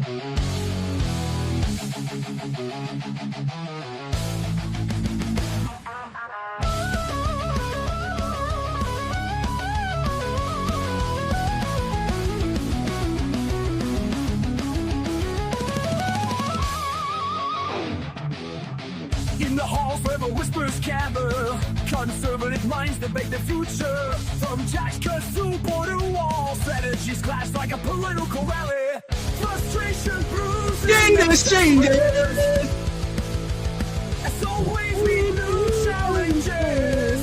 In the halls where the whispers gather, conservative minds debate the future. From tax cuts to border walls, strategies clash like a political rally. Frustration brews changes. As always, we new challenges.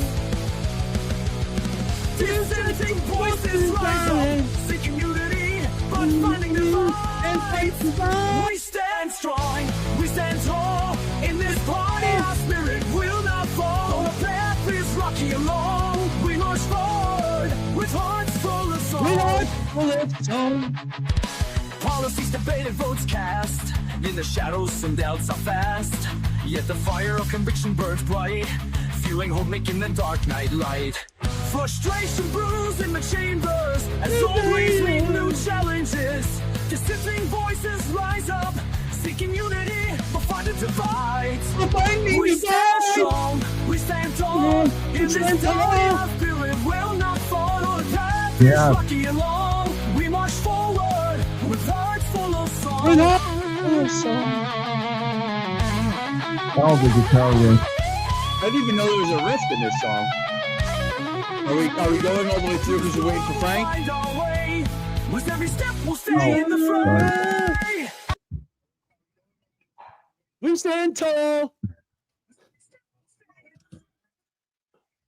Dissenting voices rise up, seeking unity, but finding divides. We stand strong, we stand tall. In this party, our spirit will not fall. The path is rocky along. We march forward with hearts full of song. Policies debated, votes cast. In the shadows, some doubts are fast. Yet the fire of conviction burns bright, fueling hope, making the dark night light. Frustration brews in the chambers. As always, meet new challenges. Dissenting voices rise up, seeking unity, but find it divides. We stand strong, we stand tall. In this day, our spirit will not fall. The path is rocky along. We march forward with hearts full of song. All the guitar riff. I didn't even know there was a riff in this song. Are we going all the way through because we're waiting for Frank? Find our way. With every step, we'll stay in the front. We stand tall.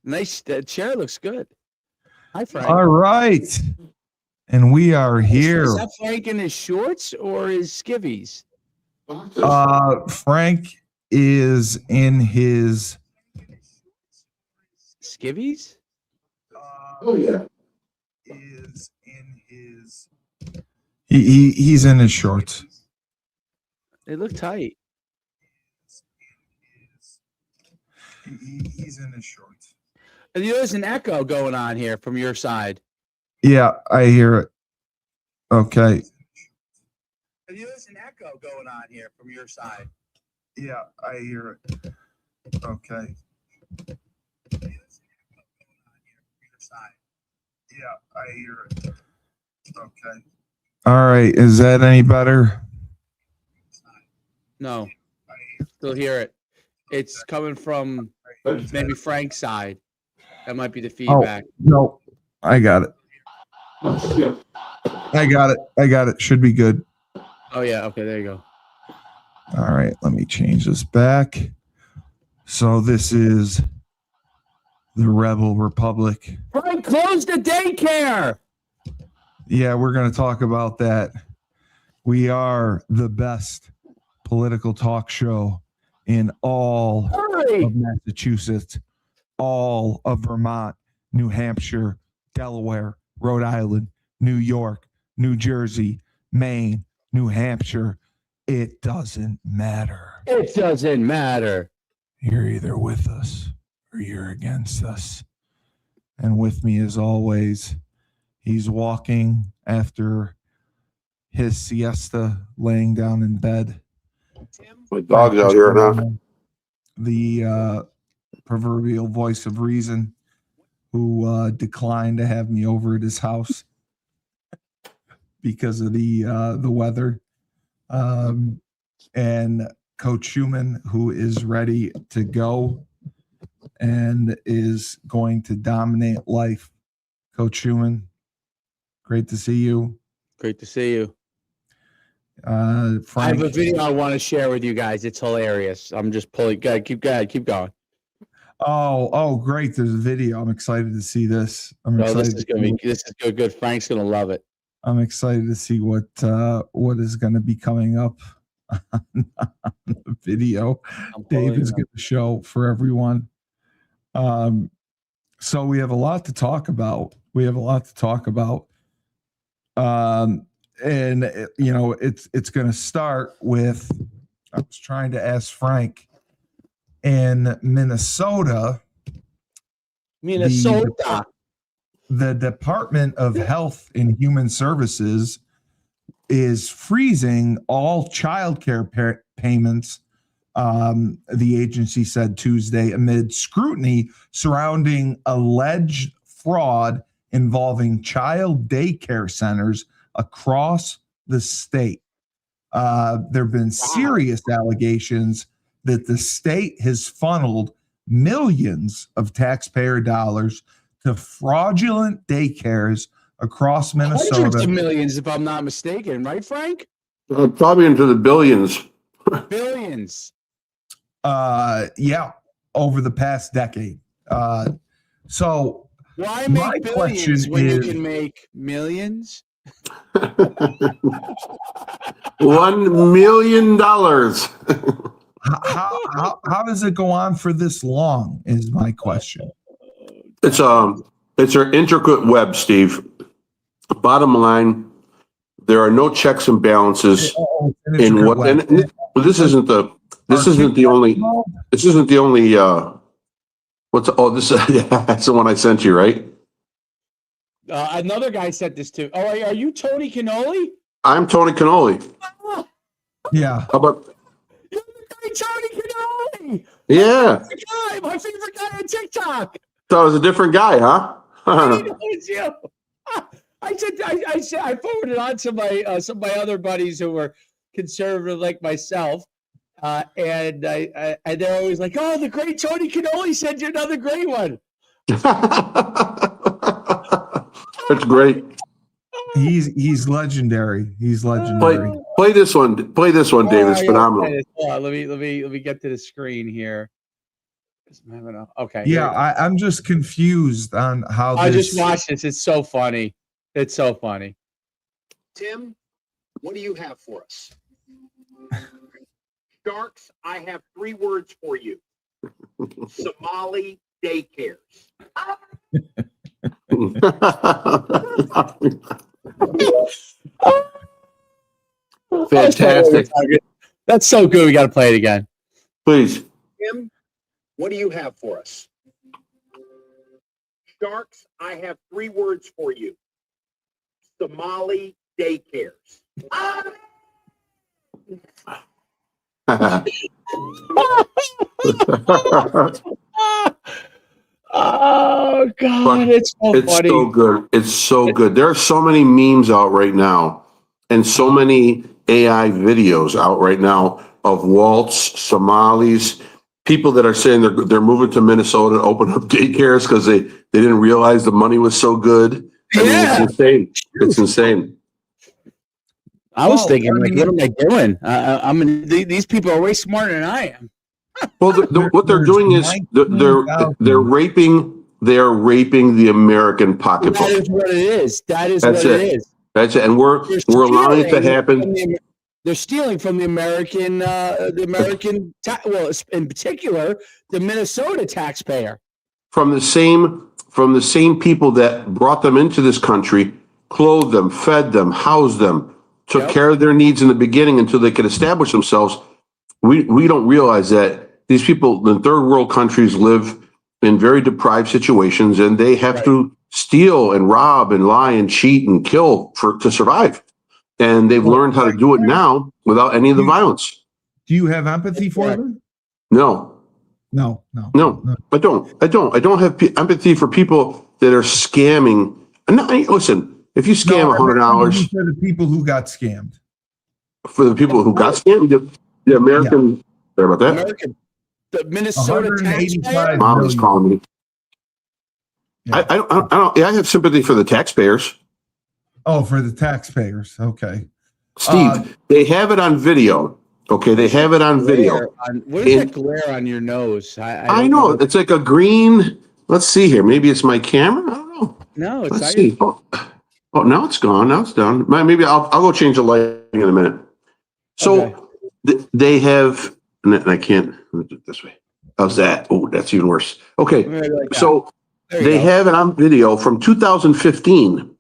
Nice. That chair looks good. Hi, Frank. All right. And we are here. Is that Frank in his shorts or his skivvies? Frank is in his skivvies. Is in his. He's in his shorts. They look tight. He's in his shorts. And there's an echo going on here from your side. Yeah, I hear it. Okay. There's an echo going on here from your side. Yeah, I hear it. Okay. Yeah, I hear it. Okay. All right. Is that any better? No. Still hear it. It's coming from maybe Frank's side. That might be the feedback. Oh, no, I got it. I got it. Should be good. Oh, yeah. Okay, there you go. All right. Let me change this back. So this is the Rebel Republic. Frank, close the daycare. Yeah, we're going to talk about that. We are the best political talk show in all of Massachusetts, all of Vermont, New Hampshire, Delaware, Rhode Island, New York, New Jersey, Maine, New Hampshire. It doesn't matter. It doesn't matter. You're either with us or you're against us. And with me, as always, he's walking after his siesta, laying down in bed. My dog's out here now. The proverbial voice of reason, who declined to have me over at his house because of the weather. And Coach Schumann, who is ready to go and is going to dominate life. Coach Schumann, great to see you. Great to see you. Frank, I have a video I want to share with you guys. It's hilarious. I'm just pulling. Keep going. Oh, great! There's a video. I'm excited to see this. This is good. Frank's gonna love it. I'm excited to see what is going to be coming up on the video. Dave is going to show for everyone. So we have a lot to talk about. And it's going to start with, I was trying to ask Frank, in Minnesota, the Department of Health and Human Services is freezing all childcare payments. The agency said Tuesday amid scrutiny surrounding alleged fraud involving child daycare centers across the state. There have been serious allegations that the state has funneled millions of taxpayer dollars to fraudulent daycares across Minnesota. Hundreds of millions, if I'm not mistaken, right, Frank? Probably into the billions. Billions. Yeah, over the past decade. So why my make question billions when you is- can make millions? $1 million. how does it go on for this long is my question. It's an intricate web, Steve. Bottom line, there are no checks and balances in what. And this isn't the only. This isn't the only. That's the one I sent you, right? Another guy sent this to. Oh, are you Tony Cannoli? I'm Tony Cannoli. Yeah. How about? You're the guy, Tony Cannoli. Yeah. My favorite guy on TikTok. Thought it was a different guy, huh? I didn't know it was you. I forwarded on to my some of my other buddies who were conservative like myself, and they're always like, "Oh, the great Tony Cannoli sent you another great one." That's great. He's legendary. He's legendary. Play this one. Play this one, Dave. It's phenomenal. Let me get to the screen here. Okay. Yeah, I'm just confused on how I just watched this. It's so funny. It's so funny. Tim, what do you have for us? Sharks, I have 3 words for you. Somali daycares. Fantastic. That's so good. We got to play it again. Please. Tim, what do you have for us? Sharks, I have 3 words for you. Somali daycares. Oh God, it's so It's funny. so good. It's so good. There are so many memes out right now and so many AI videos out right now of Waltz, Somalis, people that are saying they're moving to Minnesota to open up daycares because they didn't realize the money was so good. I mean, it's insane. It's insane. I was thinking, like, what am I doing? These people are way smarter than I am. Well, what they're doing is they're raping the American pocketbook. That is what it is. That's what it is. That's it, and we're allowing it to happen. They're stealing from the American, in particular, the Minnesota taxpayer. From the same people that brought them into this country, clothed them, fed them, housed them, took care of their needs in the beginning until they could establish themselves. We don't realize that these people in third world countries live in very deprived situations, and they have to steal and rob and lie and cheat and kill to survive. And they've learned how to do it now without any of the violence. Do you have empathy for them? No, I don't. I don't have empathy for people that are scamming. No, listen, if you scam $100 for the people who got scammed, the American, sorry about that. The Minnesota taxpayer. Mom is calling me. Yeah. I have sympathy for the taxpayers. Oh, for the taxpayers. Okay. Steve, they have it on video. Okay, they have it on video. What is that glare on your nose? I know. It's like a green. Let's see here. Maybe it's my camera. I don't know. No, it's Let's see. Oh, now it's gone. Now it's done. Maybe I'll go change the lighting in a minute. So they have, and I can't do it this way. How's that? Oh, that's even worse. Okay, so they have it on video from 2015.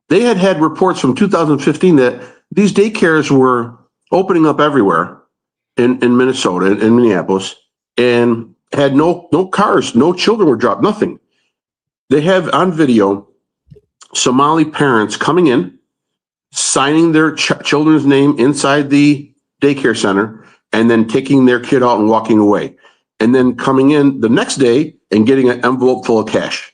They had reports from 2015 that these daycares were opening up everywhere in Minnesota, in Minneapolis, and had no cars, no children were dropped, nothing. They have on video Somali parents coming in, signing their children's name inside the daycare center, and then taking their kid out and walking away, and then coming in the next day and getting an envelope full of cash.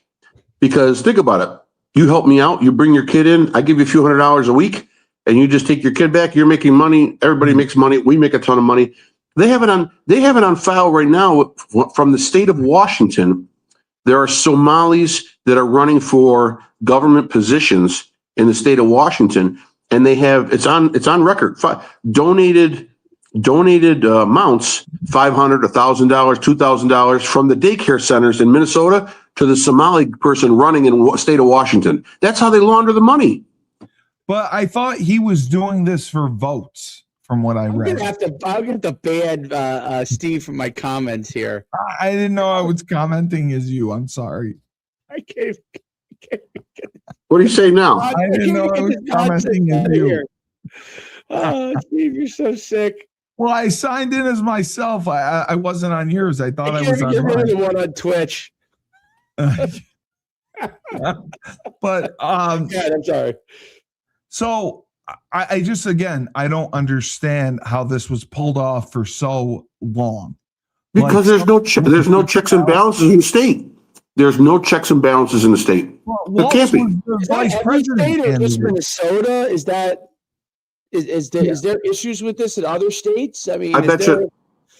Because think about it. You help me out. You bring your kid in. I give you a few $100s a week, and you just take your kid back. You're making money. Everybody makes money. We make a ton of money. They have it on file right now from the state of Washington. There are Somalis that are running for government positions in the state of Washington, and they have it's on record. Donated amounts, $500, $1,000, $2,000 from the daycare centers in Minnesota to the Somali person running in the state of Washington. That's how they launder the money. But I thought he was doing this for votes, from what I read. I'm gonna have to ban Steve from my comments here. I didn't know I was commenting as you. I'm sorry. I can't. What do you say now? I didn't know I was commenting as you. Oh, Steve, you're so sick. Well, I signed in as myself. I wasn't on yours. I thought I was on You're mine. the one on Twitch. But God, I'm sorry. So I just, again, I don't understand how this was pulled off for so long. Because there's no checks and balances in the state. There's no checks and balances in the state. Well, It can't be. Is that every state or just Minnesota? Is there issues with this in other states? I mean, I bet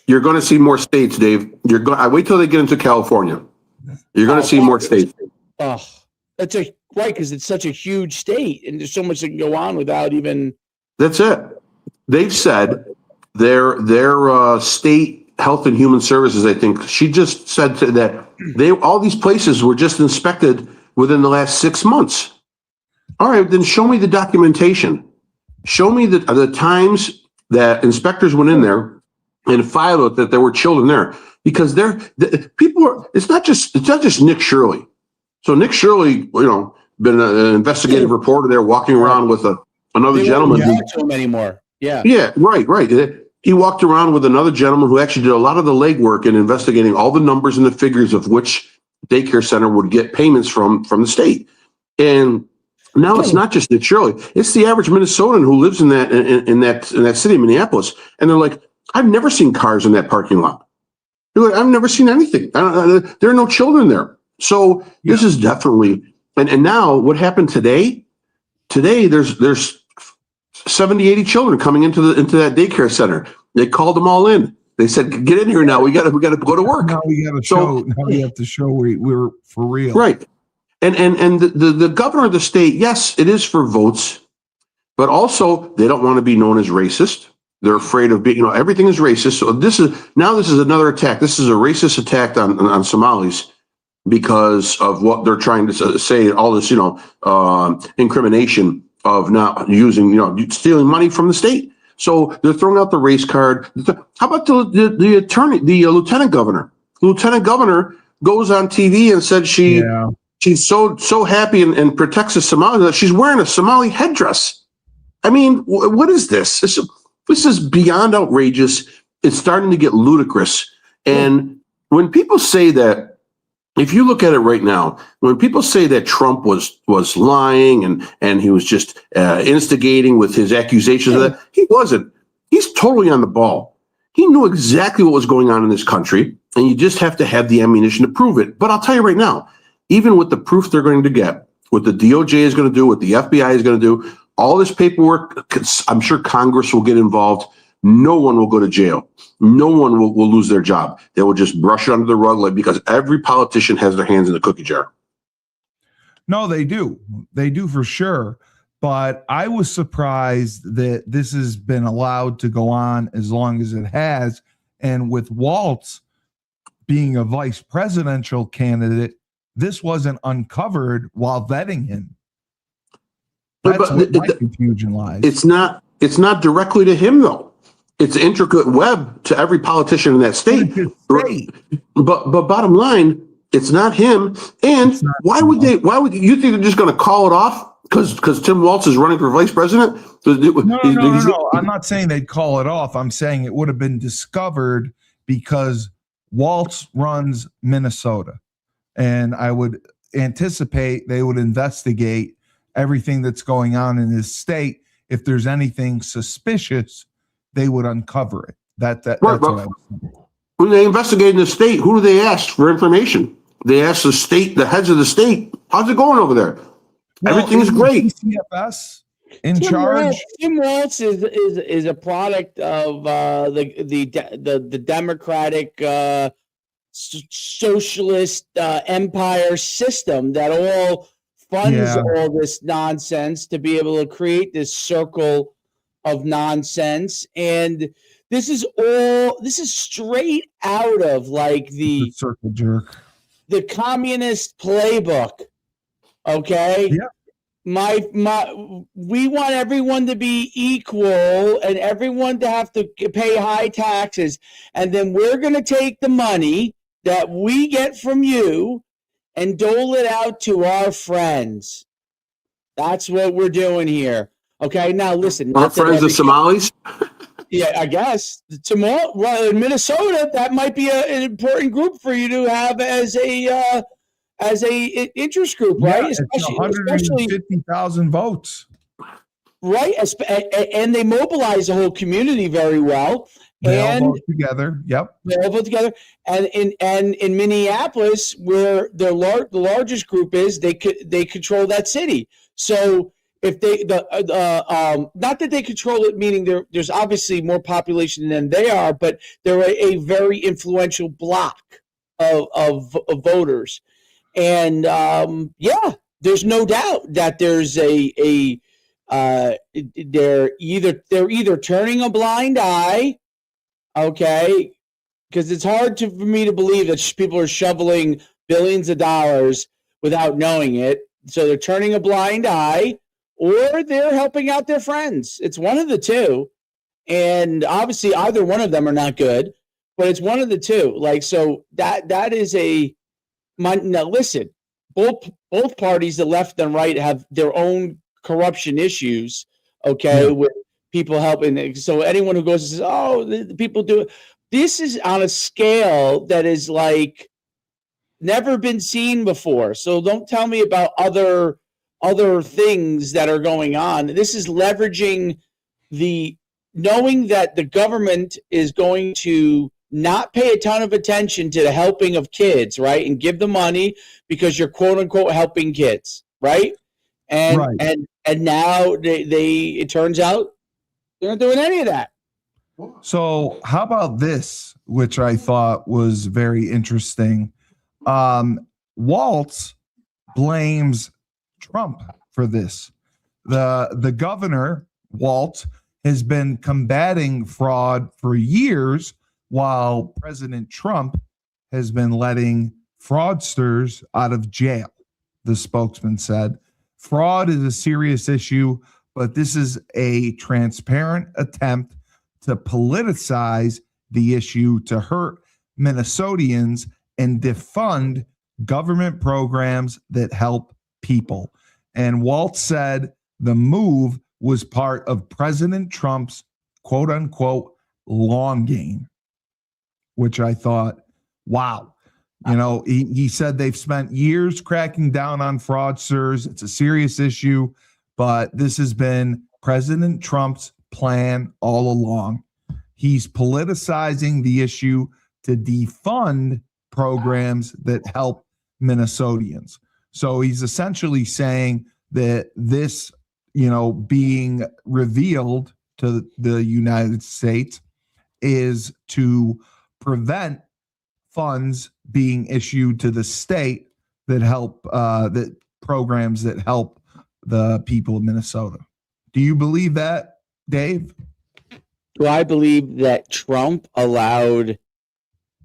you're going to see more states, Dave. I wait till they get into California. You're going to see more states. Oh, that's right, because it's such a huge state, and there's so much that can go on without even. That's it. They've said their state health and human services. I think she just said that all these places were just inspected within the last 6 months. All right, then show me the documentation. Show me the times that inspectors went in there and filed that there were children there, because it's not just Nick Shirley. So Nick Shirley, been an investigative reporter there, walking around with another gentleman. They won't talk to him anymore. Yeah. Yeah, right. He walked around with another gentleman who actually did a lot of the legwork in investigating all the numbers and the figures of which daycare center would get payments from the state. And now it's not just Nick Shirley; it's the average Minnesotan who lives in that city of Minneapolis, and they're like, "I've never seen cars in that parking lot. They're like, I've never seen anything. There are no children there." So this is definitely, and now what happened today? Today there's 70, 80 children coming into that daycare center. They called them all in. They said, "Get in here now. We got to go to work." Now we got to show. Now we have to show we're for real, right? And the governor of the state, yes, it is for votes, but also they don't want to be known as racist. They're afraid of being, everything is racist. So this is another attack. This is a racist attack on Somalis because of what they're trying to say. All this, incrimination of not using, stealing money from the state. So they're throwing out the race card. How about the attorney, the lieutenant governor? The lieutenant governor goes on TV and said she's so happy and protects the Somalis that she's wearing a Somali headdress. I mean, what is this? This is beyond outrageous. It's starting to get ludicrous. And when people say that, if you look at it right now, when people say that Trump was lying and he was just instigating with his accusations of that, he wasn't. He's totally on the ball. He knew exactly what was going on in this country, and you just have to have the ammunition to prove it. But I'll tell you right now, even with the proof they're going to get, what the DOJ is going to do, what the FBI is going to do, all this paperwork, I'm sure Congress will get involved. No one will go to jail. No one will lose their job. They will just brush it under the rug, because every politician has their hands in the cookie jar. No, they do. They do for sure. But I was surprised that this has been allowed to go on as long as it has. And with Waltz being a vice presidential candidate, this wasn't uncovered while vetting him. That's where my confusion lies. It's not directly to him, though. It's an intricate web to every politician in that state. But bottom line, it's not him. And why would you think they're just going to call it off because Tim Waltz is running for vice president? No. I'm not saying they'd call it off. I'm saying it would have been discovered because Waltz runs Minnesota. And I would anticipate they would investigate everything that's going on in his state. if there's anything suspicious, they would uncover it. That's Right, what but I was saying. when they investigate in the state, who do they ask for information? They ask the state, the heads of the state. How's it going over there? Everything's isn't great. DCFS in Tim charge. Walz, Tim Walz is a product of the Democratic socialist empire system that all funds all this nonsense to be able to create this circle of nonsense. And this is straight out of like The circle jerk. the communist playbook. Okay. Yeah. We want everyone to be equal and everyone to have to pay high taxes. And then we're going to take the money that we get from you and dole it out to our friends. That's what we're doing here. Okay. Now listen. Our friends the Somalis? Yeah, I guess. Tomorrow, well, in Minnesota, that might be an important group for you to have as a interest group, right? Yeah, especially 150,000 votes. Right, and they mobilize the whole community very well. They all vote together. Yep. They all vote together. And in Minneapolis, where the largest group is, they control that city. So if they not that they control it, meaning there's obviously more population than they are, but they're a very influential block of voters. And there's no doubt that there's they're either turning a blind eye, okay, because it's hard for me to believe that people are shoveling billions of dollars without knowing it. So they're turning a blind eye, or they're helping out their friends. It's one of the two, and obviously either one of them are not good, but it's one of the two. Like, so that is now listen, both parties, the left and right, have their own corruption issues, okay, with people helping. So anyone who goes and says, oh, the people do it, this is on a scale that is like never been seen before. So don't tell me about other things that are going on. This is leveraging knowing that the government is going to not pay a ton of attention to the helping of kids, right? And give the money because you're quote unquote helping kids, right? And now it turns out they're not doing any of that. So how about this, which I thought was very interesting? Walz blames Trump for this. The governor, Walz, has been combating fraud for years, while President Trump has been letting fraudsters out of jail, the spokesman said. Fraud is a serious issue, but this is a transparent attempt to politicize the issue to hurt Minnesotans and defund government programs that help people. And Walz said the move was part of President Trump's quote unquote long game, which I thought, wow. You know, he said they've spent years cracking down on fraudsters. It's a serious issue, but this has been President Trump's plan all along. He's politicizing the issue to defund programs that help Minnesotans. So he's essentially saying that this, being revealed to the United States is to prevent funds being issued to the state that help that programs that help the people of Minnesota. Do you believe that, Dave? Do I believe that Trump allowed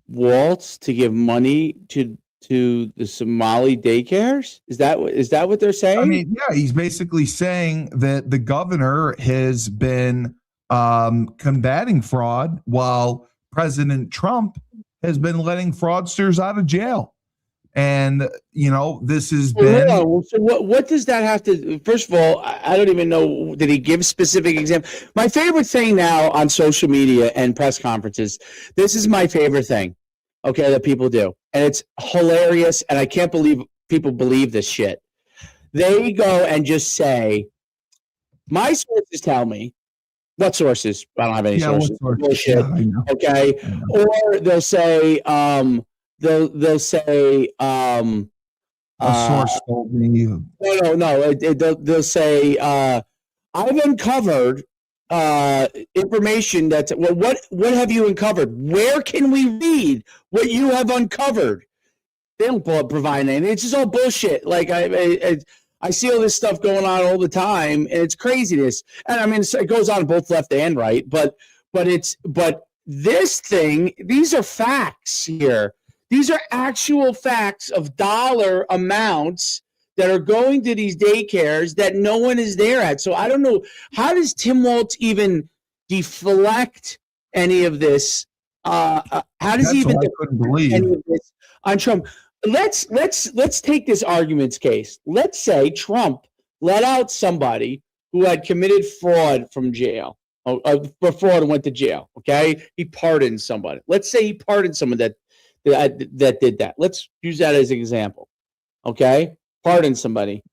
Walz to give money to the Somali daycares? Is that what they're saying? I mean, yeah, he's basically saying that the governor has been combating fraud while President Trump has been letting fraudsters out of jail. And, this has been. So what does that have to? First of all, I don't even know. Did he give specific examples? My favorite thing now on social media and press conferences, this is my favorite thing, okay, that people do. And it's hilarious. And I can't believe people believe this shit. They go and just say, My sources tell me. What sources? I don't have any sources. Bullshit. Yeah, I know. Okay. I know. Or they'll say, they'll say, A source told me. no. They'll say, I've uncovered information that's what have you uncovered? Where can we read what you have uncovered? They don't provide anything. It's just all bullshit. Like I see all this stuff going on all the time, and it's craziness. And I mean, it goes on both left and right. But this thing, these are facts here. These are actual facts of dollar amounts that are going to these daycares that no one is there at. So I don't know, how does Tim Walz even deflect any of this? How does he even I couldn't believe any of this on Trump? Let's take this argument's case. Let's say Trump let out somebody who had committed fraud from jail, for fraud and went to jail. Okay, he pardoned somebody. Let's say he pardoned someone that did that. Let's use that as an example. Okay, pardon somebody.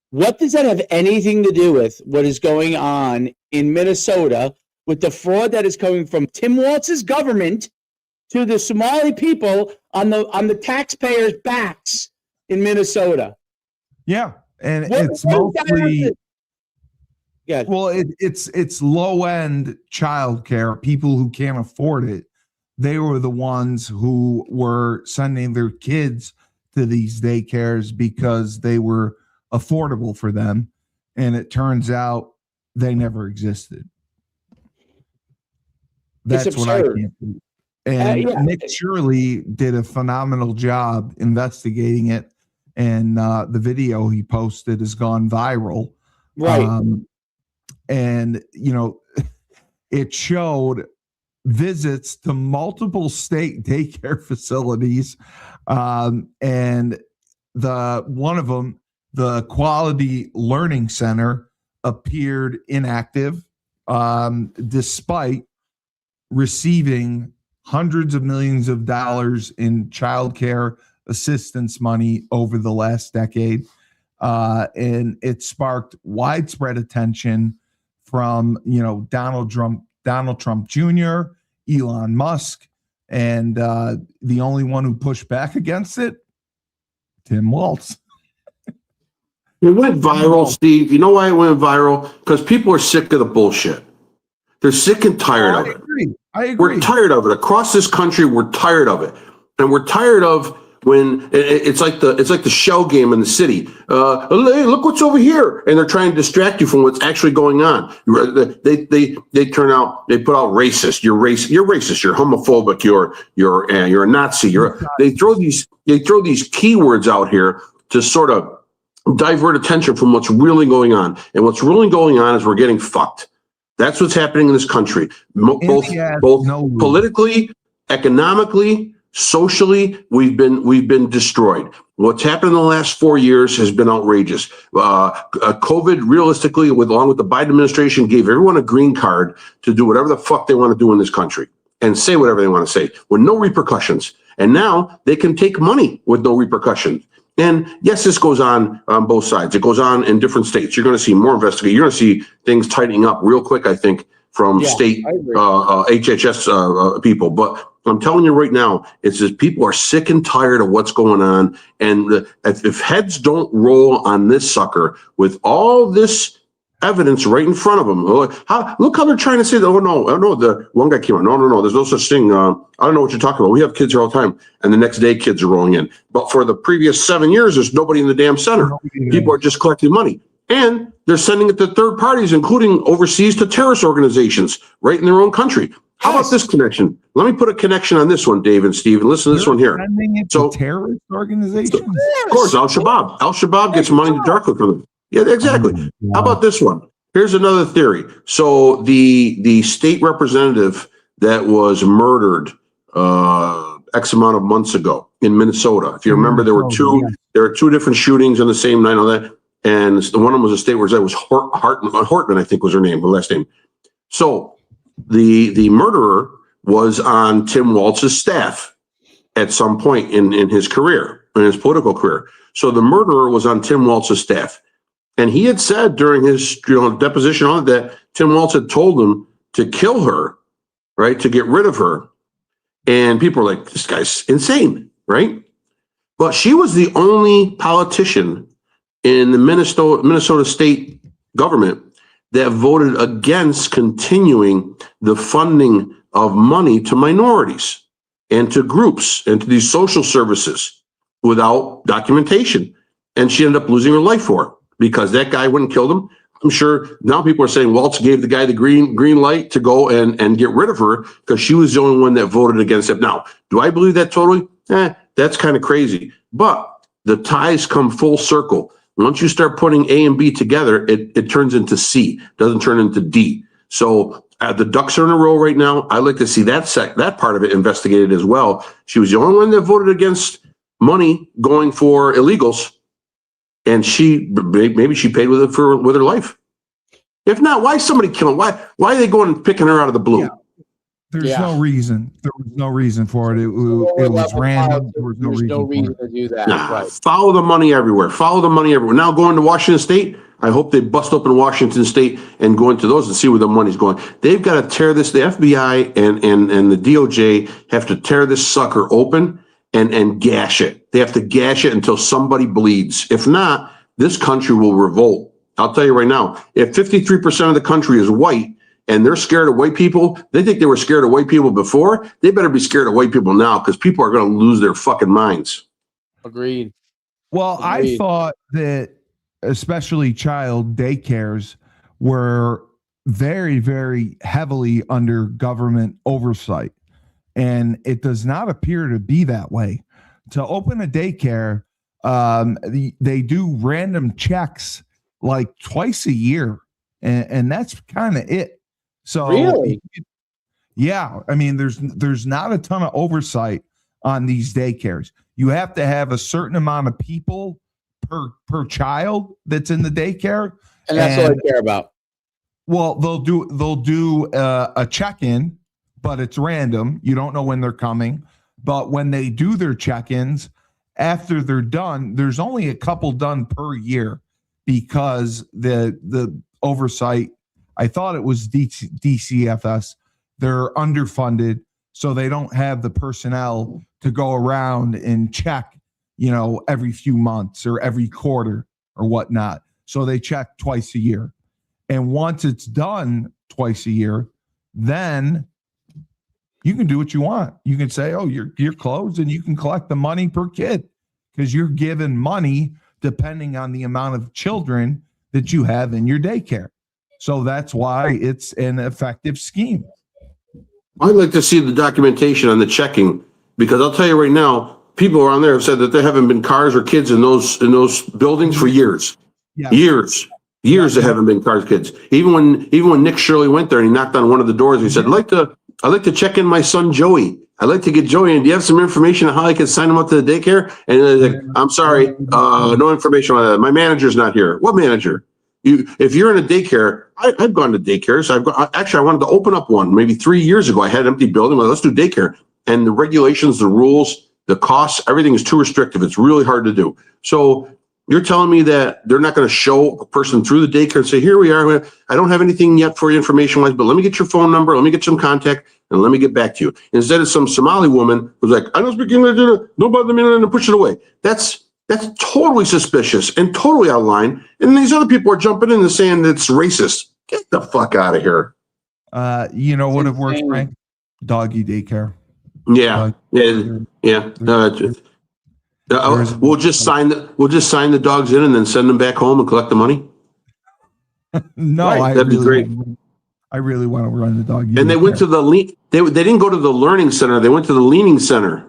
What does that have anything to do with what is going on in Minnesota with the fraud that is coming from Tim Walz's government to the Somali people on the taxpayers' backs in Minnesota? Yeah, and it's mostly it's low end childcare. People who can't afford it, they were the ones who were sending their kids to these daycares because they were affordable for them, and it turns out they never existed. That's what I can't believe. And Nick Shirley did a phenomenal job investigating it, and the video he posted has gone viral. Right. And it showed visits to multiple state daycare facilities, and one of them, the Quality Learning Center, appeared inactive, despite receiving hundreds of millions of dollars in child care assistance money over the last decade. And it sparked widespread attention from, Donald Trump Jr., Elon Musk, and the only one who pushed back against it, Tim Walz. It went viral, Steve. You know why it went viral? Because people are sick of the bullshit. They're sick and tired of it. I agree. We're tired of it. Across this country, we're tired of it. And we're tired of when it's like the shell game in the city. Hey, look what's over here. And they're trying to distract you from what's actually going on. They put out racist. You're racist. You're racist. You're homophobic. You're a Nazi. They throw these keywords out here to sort of divert attention from what's really going on. And what's really going on is we're getting fucked. That's what's happening in this country, both politically, economically, socially. We've been destroyed. What's happened in the last 4 years has been outrageous. COVID, realistically, along with the Biden administration, gave everyone a green card to do whatever the fuck they want to do in this country and say whatever they want to say with no repercussions. And now they can take money with no repercussions. And yes, this goes on both sides. It goes on in different states. You're going to see more investigation. You're going to see things tightening up real quick, I think, from state HHS people. But I'm telling you right now, it's just people are sick and tired of what's going on. And if heads don't roll on this sucker with all this evidence right in front of them, look how they're trying to say that. Oh no, the one guy came out. No, there's no such thing. I don't know what you're talking about. We have kids here all the time, and the next day kids are rolling in. But for the previous 7 years, there's nobody in the damn center. People are just collecting money, and they're sending it to third parties, including overseas to terrorist organizations right in their own country. How about this connection? Let me put a connection on this one, Dave and Steve, and listen to this one here. So terrorist organizations, of course, Al-Shabaab. Al-Shabaab gets money directly from them. Yeah, exactly. How about this one? Here's another theory. So the state representative that was murdered X amount of months ago in Minnesota. If you remember, there were two different shootings on the same night. All that, and one of them was a state where it was Hortman, I think was her name, her last name. So the murderer was on Tim Walz's staff at some point in his career, in his political career. So the murderer was on Tim Walz's staff. And he had said during his deposition on it that Tim Walz had told him to kill her, right, to get rid of her. And people were like, this guy's insane, right? But she was the only politician in the Minnesota state government that voted against continuing the funding of money to minorities and to groups and to these social services without documentation. And she ended up losing her life for it because that guy wouldn't kill them. I'm sure now people are saying Waltz gave the guy the green light to go and get rid of her because she was the only one that voted against it. Now, do I believe that totally? That's kind of crazy. But the ties come full circle. Once you start putting A and B together, it turns into C, doesn't turn into D. So the ducks are in a row right now. I'd like to see that part of it investigated as well. She was the only one that voted against money going for illegals, and maybe she paid with it with her life. If not, why is somebody killing? Why are they going and picking her out of the blue? Yeah. There's no reason. There was no reason for it. It was random. There was no reason to do that. Right. Follow the money everywhere. Follow the money everywhere. Now going to Washington State, I hope they bust open Washington State and go into those and see where the money's going. They've got to tear this. The FBI and the DOJ have to tear this sucker open and gash it. They have to gash it until somebody bleeds. If not, this country will revolt. I'll tell you right now, if 53% of the country is white, and they're scared of white people, they think they were scared of white people before, they better be scared of white people now because people are going to lose their fucking minds. Agreed. Well, I thought that especially child daycares were very, very heavily under government oversight. And it does not appear to be that way. To open a daycare, they do random checks like twice a year. And that's kind of it. So really, yeah, I mean, there's not a ton of oversight on these daycares. You have to have a certain amount of people per child that's in the daycare, and that's all I care about. Well, they'll do a check-in, but it's random. You don't know when they're coming. But when they do their check-ins, after they're done, there's only a couple done per year because the oversight. I thought it was DCFS. They're underfunded, so they don't have the personnel to go around and check, every few months or every quarter or whatnot. So they check twice a year. And once it's done twice a year, then you can do what you want. You can say, oh, you're closed, and you can collect the money per kid because you're given money depending on the amount of children that you have in your daycare. So that's why it's an effective scheme. I'd like to see the documentation on the checking because I'll tell you right now, people around there have said that there haven't been cars or kids in those buildings for years. Yeah. Years there haven't been cars, kids. Even when Nick Shirley went there and he knocked on one of the doors, he said, I'd like to check in my son Joey. I'd like to get Joey in. Do you have some information on how I can sign him up to the daycare? And they're like, I'm sorry, no information on that. My manager's not here. What manager? If you're in a daycare, I've gone to daycares. I wanted to open up one maybe 3 years ago. I had an empty building. Well, let's do daycare. And the regulations, the rules, the costs, everything is too restrictive. It's really hard to do. So you're telling me that they're not going to show a person through the daycare and say, here we are. I don't have anything yet for you information-wise, but let me get your phone number. Let me get some contact, and let me get back to you. Instead of some Somali woman who's like, I don't speak English, don't bother me, and push it away. That's totally suspicious and totally out of line. And these other people are jumping in and saying that it's racist. Get the fuck out of here. You know what have worked, Frank? Doggy daycare. Yeah. We'll just sign the dogs in and then send them back home and collect the money. No, right. That'd be great. I really want to run the doggy. And they went to they didn't go to the learning center. They went to the leaning center.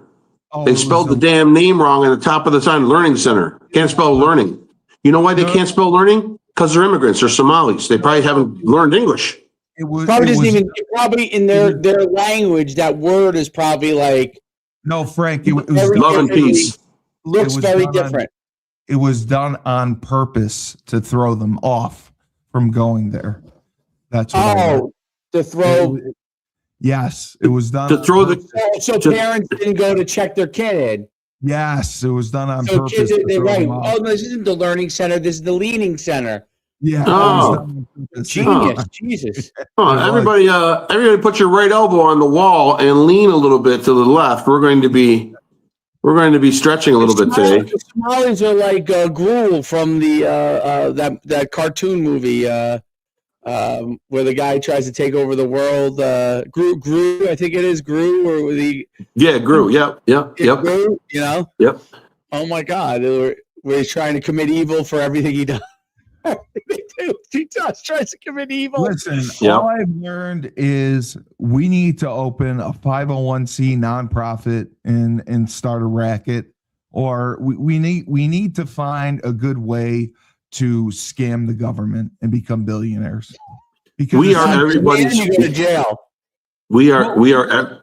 Oh, they spelled the damn name wrong on the top of the sign, learning center. Can't spell learning. You know why they can't spell learning? Because they're immigrants. They're Somalis. They probably haven't learned English. Probably in their language, that word is probably like. No, Frank, it was love and peace. Looks very different. It was done on purpose to throw them off from going there. That's what to throw. Yes, it was done to throw so parents didn't go to check their kid in. Yes, it was done on So purpose. kids, to they're throw right. them off. Oh, this isn't the learning center. This is the leaning center. Yeah, it Oh. was done on purpose. Genius. Jesus. Oh, everybody, put your right elbow on the wall and lean a little bit to the left. We're going to be stretching a little bit today. The Somalis are like Gruel from the that cartoon movie where the guy tries to take over the world. Gru, I think it is Gru, or the Gru. Yep. Gru, you know. Yep. Oh my God, where he's trying to commit evil for everything he does. He tries to commit evil. Listen, all I've learned is we need to open a 501c nonprofit and start a racket, or we need to find a good way to scam the government and become billionaires. Because we are everybody's. You go to jail. We are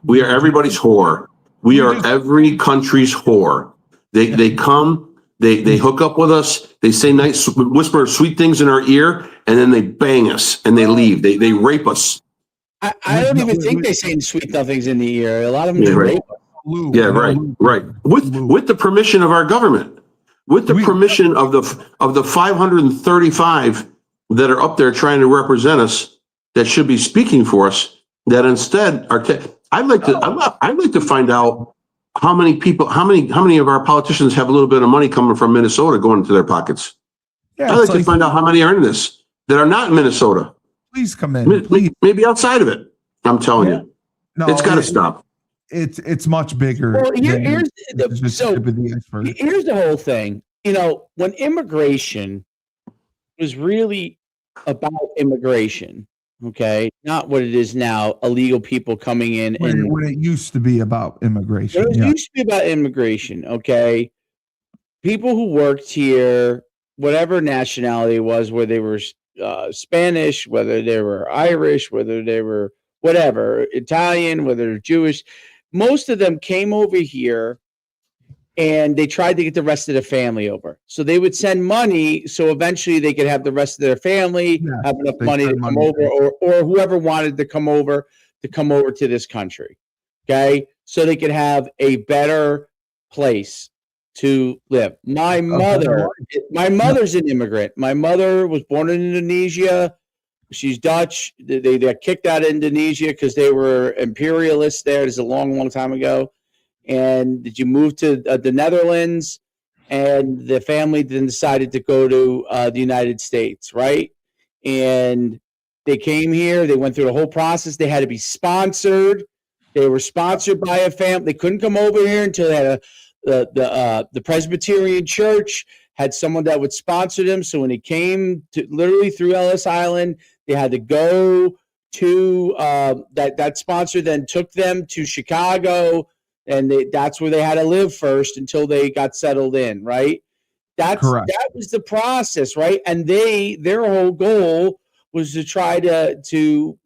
everybody's whore. We are every country's whore. They come. They hook up with us. They say nice, whisper sweet things in our ear, and then they bang us and they leave. They rape us. I don't even think they say sweet nothings in the ear. A lot of them do right. rape. Yeah, right. With the permission of our government, with the permission of the 535 that are up there trying to represent us, that should be speaking for us. That instead are. I'd like to find out. How many of our politicians have a little bit of money coming from Minnesota going into their pockets? Yeah, I'd like to find out how many are in this that are not in Minnesota. Please come in. Please. Maybe outside of it. I'm telling you, it's got to stop. It's much bigger. Well, here's the whole thing. You know, when immigration was really about immigration. Okay, not what it is now. Illegal people coming in, and when it used to be about immigration. It used to be about immigration. Okay, people who worked here, whatever nationality it was, whether they were Spanish, whether they were Irish, whether they were whatever, Italian, whether they're Jewish, most of them came over here. And they tried to get the rest of the family over. So they would send money so eventually they could have the rest of their family have enough money to come over, or whoever wanted to come over to this country. Okay. So they could have a better place to live. My mother's an immigrant. My mother was born in Indonesia. She's Dutch. They got kicked out of Indonesia because they were imperialists there. This is a long, long time ago. And did you move to the Netherlands? And the family then decided to go to the United States, right? And they came here. They went through the whole process. They had to be sponsored. They were sponsored by a family. They couldn't come over here until they had the Presbyterian Church had someone that would sponsor them. So when they came to literally through Ellis Island, they had to go to that sponsor. Then took them to Chicago. And that's where they had to live first until they got settled in, right? That was the process, right? And their whole goal was to try to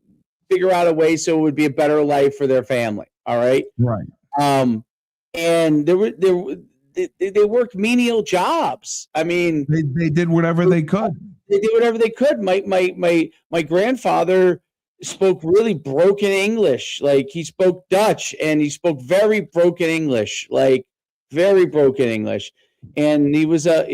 figure out a way so it would be a better life for their family. All right, right. And they worked menial jobs. I mean, they did whatever they could. They did whatever they could. My grandfather spoke really broken English. Like he spoke Dutch and he spoke very broken English, like very broken English. And he was a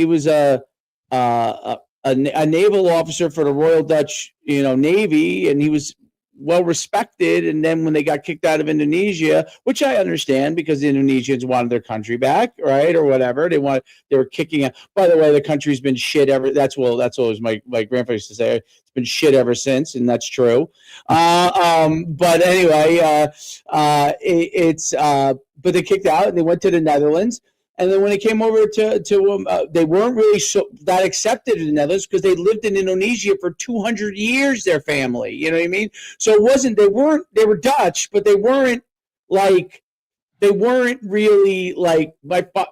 naval officer for the Royal Dutch, Navy, and he was well respected. And then when they got kicked out of Indonesia, which I understand because the Indonesians wanted their country back, right, or whatever they were kicking out. By the way, the country's been shit ever. That's what my grandfather used to say. It's been shit ever since, and that's true. But anyway, but they kicked out and they went to the Netherlands. And then when they came over to they weren't really that accepted in the Netherlands because they lived in Indonesia for 200 years, their family, you know what I mean? So they were Dutch, but they weren't really like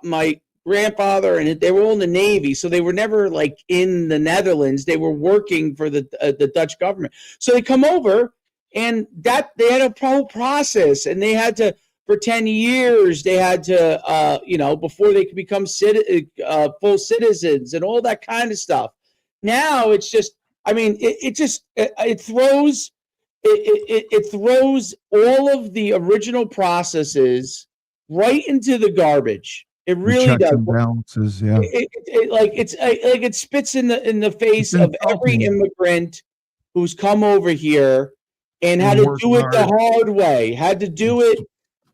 my grandfather, and they were all in the Navy. So they were never like in the Netherlands. They were working for the Dutch government. So they come over and they had a whole process, and they had to, for 10 years, they had to, before they could become full citizens and all that kind of stuff. Now it's just, I mean, it throws all of the original processes right into the garbage. It really does. And balances, yeah. It spits in the face of every immigrant who's come over here and had to do it the hard way. Had to do it,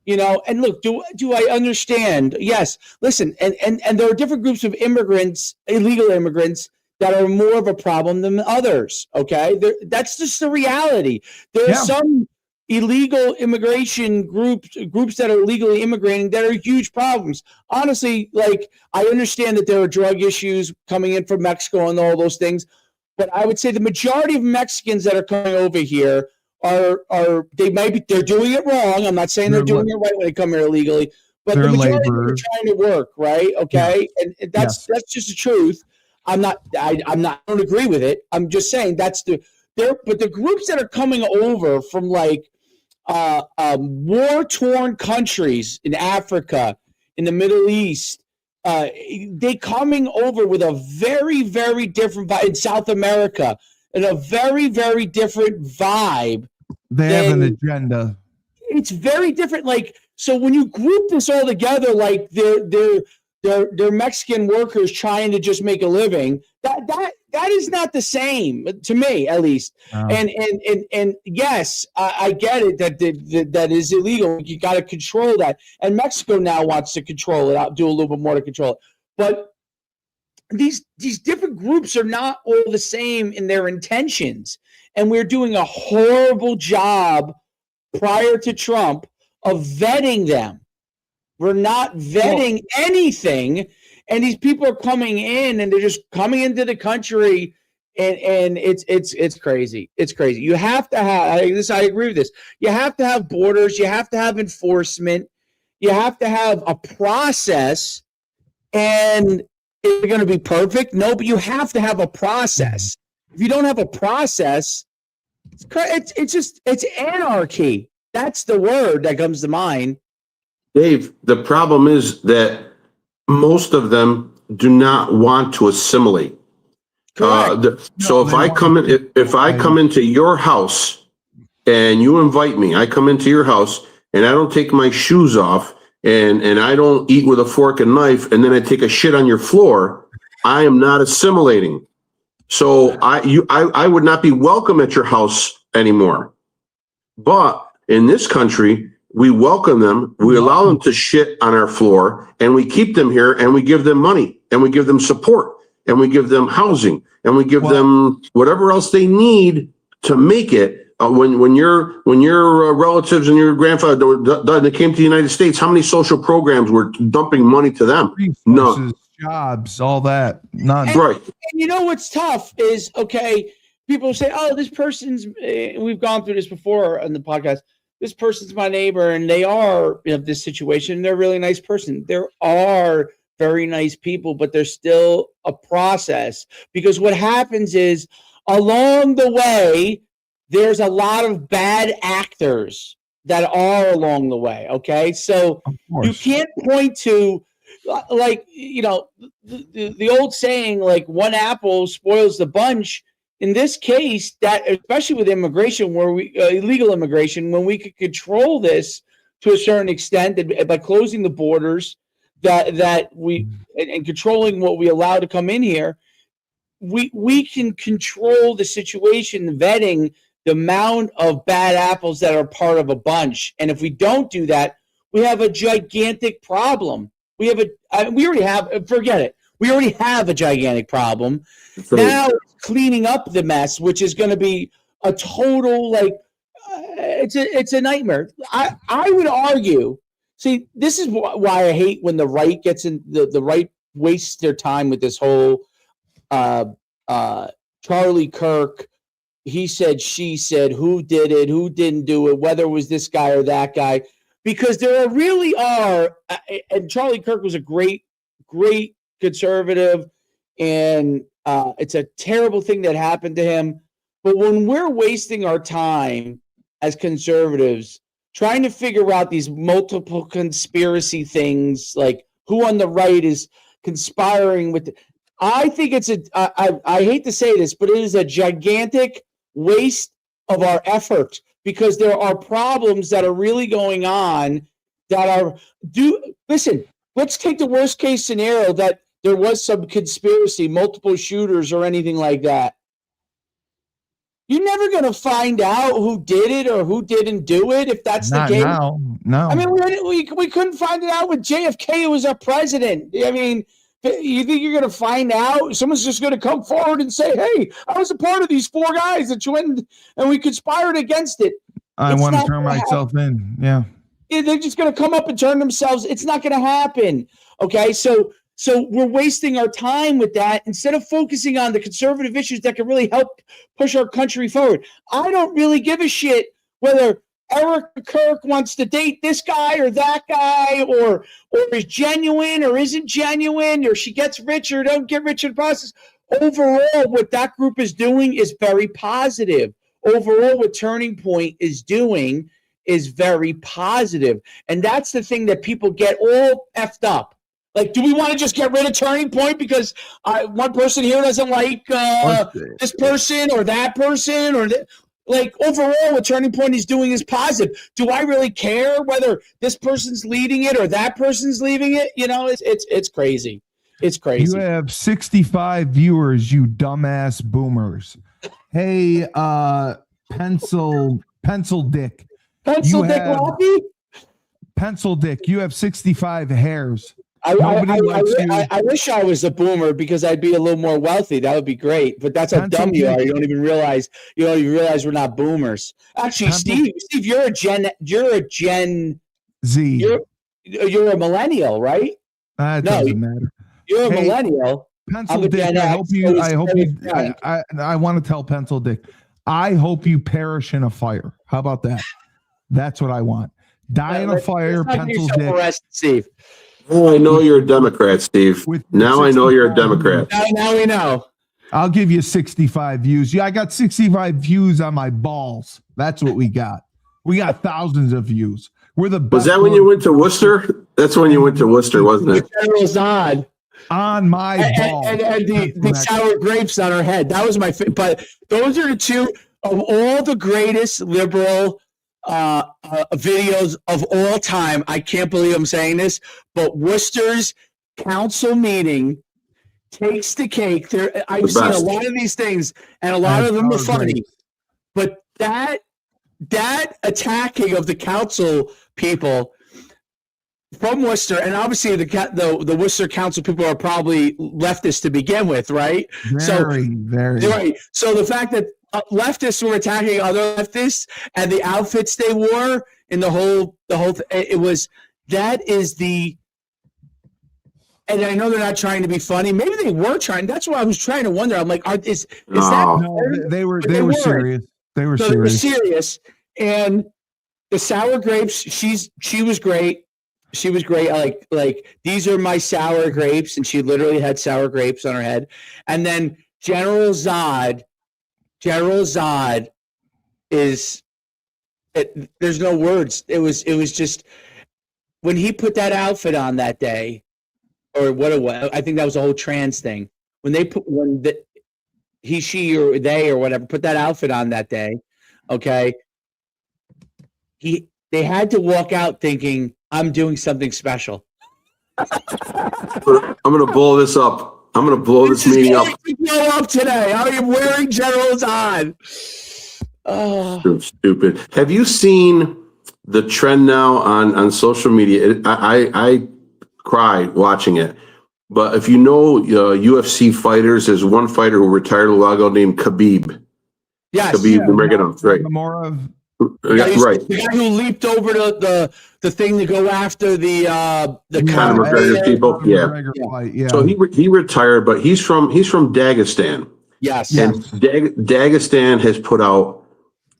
And look, do I understand? Yes. Listen, and there are different groups of immigrants, illegal immigrants, that are more of a problem than others. Okay, that's just the reality. There are some illegal immigration groups that are illegally immigrating that are huge problems. Honestly, I understand that there are drug issues coming in from Mexico and all those things, but I would say the majority of Mexicans that are coming over here they're doing it wrong. I'm not saying they're doing it right when they come here illegally, but the majority of them are trying to work, right? Okay, and that's just the truth. I don't agree with it. I'm just saying but the groups that are coming over from war-torn countries in Africa, in the Middle East, they coming over with a very, very different vibe in South America, and a very, very different vibe. They have an agenda. It's very different. So when you group this all together, they're Mexican workers trying to just make a living. That is not the same to me, at least. And yes, I get it that is illegal. You got to control that, and Mexico now wants to control it. I'll do a little bit more to control it, but these different groups are not all the same in their intentions, and we're doing a horrible job prior to Trump of vetting them. We're not vetting anything, and these people are coming in, and they're just coming into the country, and it's crazy. It's crazy. You have to have this. I agree with this. You have to have borders. You have to have enforcement. You have to have a process. And is it going to be perfect? No, but you have to have a process. If you don't have a process, it's anarchy. That's the word that comes to mind. Dave, the problem is that most of them do not want to assimilate. So if I come into your house and you invite me, I come into your house and I don't take my shoes off and I don't eat with a fork and knife, and then I take a shit on your floor, I am not assimilating. So I would not be welcome at your house anymore. But in this country, we welcome them, we allow them to shit on our floor, and we keep them here, and we give them money, and we give them support, and we give them housing, and we give them whatever else they need to make it. When your relatives and your grandfather that came to the United States, how many social programs were dumping money to them? None. Jobs, all that. None. Right. And you know what's tough is, okay, people say, oh, this person's, we've gone through this before on the podcast, this person's my neighbor, and they are in this situation. They're a really nice person. There are very nice people, but there's still a process, because what happens is along the way, there's a lot of bad actors that are along the way. Okay. So you can't point to the old saying, one apple spoils the bunch. In this case, that especially with immigration, illegal immigration, when we could control this to a certain extent by closing the borders, and controlling what we allow to come in here, we can control the situation, vetting the amount of bad apples that are part of a bunch. And if we don't do that, we have a gigantic problem. We already have a gigantic problem. Now cleaning up the mess, which is going to be a total, it's a nightmare. I would argue, see, this is why I hate when the right gets in, the right wastes their time with this whole Charlie Kirk, he said, she said, who did it, who didn't do it, whether it was this guy or that guy, because there really are, and Charlie Kirk was a great conservative, and it's a terrible thing that happened to him. But when we're wasting our time as conservatives trying to figure out these multiple conspiracy things, like who on the right is conspiring with, I think it's I hate to say this, but it is a gigantic waste of our effort, because there are problems that are really going on that are listen, let's take the worst case scenario that there was some conspiracy, multiple shooters or anything like that. You're never going to find out who did it or who didn't do it if that's Not the case. now. No. I mean, we couldn't find it out with JFK, who was our president. I mean, you think you're going to find out? Someone's just going to come forward and say, hey, I was a part of these 4 guys that went and we conspired against it. I want to turn myself in. Yeah. They're just going to come up and turn themselves. It's not going to happen. Okay. So we're wasting our time with that instead of focusing on the conservative issues that can really help push our country forward. I don't really give a shit whether Erica Kirk wants to date this guy or that guy, or is genuine or isn't genuine, or she gets rich or don't get rich in the process. Overall, what that group is doing is very positive. Overall, what Turning Point is doing is very positive. And that's the thing that people get all effed up. Like, do we want to just get rid of Turning Point because one person here doesn't like this person or that person? Like, overall, what Turning Point is doing is positive. Do I really care whether this person's leading it or that person's leading it? You know, it's crazy. It's crazy. You have 65 viewers, you dumbass boomers. Hey, Pencil Dick. Pencil Dick Laffy? Pencil Dick, you have 65 hairs. I wish I was a boomer because I'd be a little more wealthy. That would be great. But that's how dumb you are. You don't even realize we're not boomers. Actually, Steve, you're a Gen Z. You're a millennial, right? That doesn't matter. You're a millennial. Pencil Dick, I want to tell Pencil Dick, I hope you perish in a fire. How about that? That's what I want. Die in a fire, Pencil Dick. Arrest, Steve. Oh, I know you're a Democrat, Steve. Now I know you're a Democrat. Now we know. I'll give you 65 views. Yeah, I got 65 views on my balls. That's what we got. We got thousands of views. We're the best. Was that when you went to Worcester? That's when you went to Worcester, wasn't it? General Zod. On my balls. And the sour grapes on her head. That was my favorite. But those are the two of all the greatest liberal videos of all time. I can't believe I'm saying this, but Worcester's council meeting takes the cake. I've seen a lot of these things, and a lot of them are funny. But that attacking of the council people from Worcester, and obviously the Worcester council people are probably leftists to begin with, right? Very. Right. So the fact that leftists were attacking other leftists and the outfits they wore and the whole and I know they're not trying to be funny. Maybe they were trying. That's what I was trying to wonder. I'm like, is that? No, they were serious. They were serious. They were serious. And the sour grapes, she was great. She was great. Like these are my sour grapes, and she literally had sour grapes on her head. And then General Zod is there's no words. It was just when he put that outfit on that day, or what it was. I think that was a whole trans thing. He, she, or they, or whatever put that outfit on that day. Okay, they had to walk out thinking, I'm doing something special. I'm going to blow this up. I'm going to blow this meeting up. Blow up today. I am wearing General Zod. So stupid. Have you seen the trend now on social media? I cry watching it. But if you know UFC fighters, there's one fighter who retired a while ago named Khabib. Yes. Khabib Nurmagomedov, right? Right. The guy who leaped over the thing to go after the Conor McGregor people. Yeah. So he retired, but he's from Dagestan. Yes. And Dagestan has put out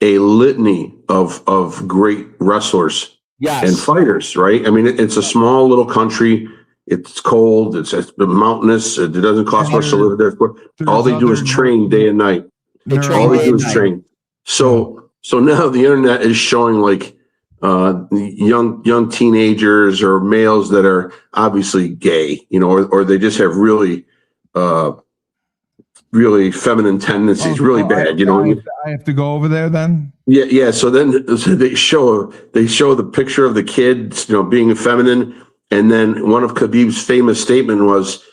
a litany of great wrestlers and fighters, right? I mean, it's a small little country. It's cold. It's mountainous. It doesn't cost much to live there. All they do is train day and night. All they do is train. So now the internet is showing like young teenagers or males that are obviously gay, or they just have really feminine tendencies, really bad. I have to go over there then. Yeah. So then they show the picture of the kid, being feminine, And then one of Khabib's famous statement was,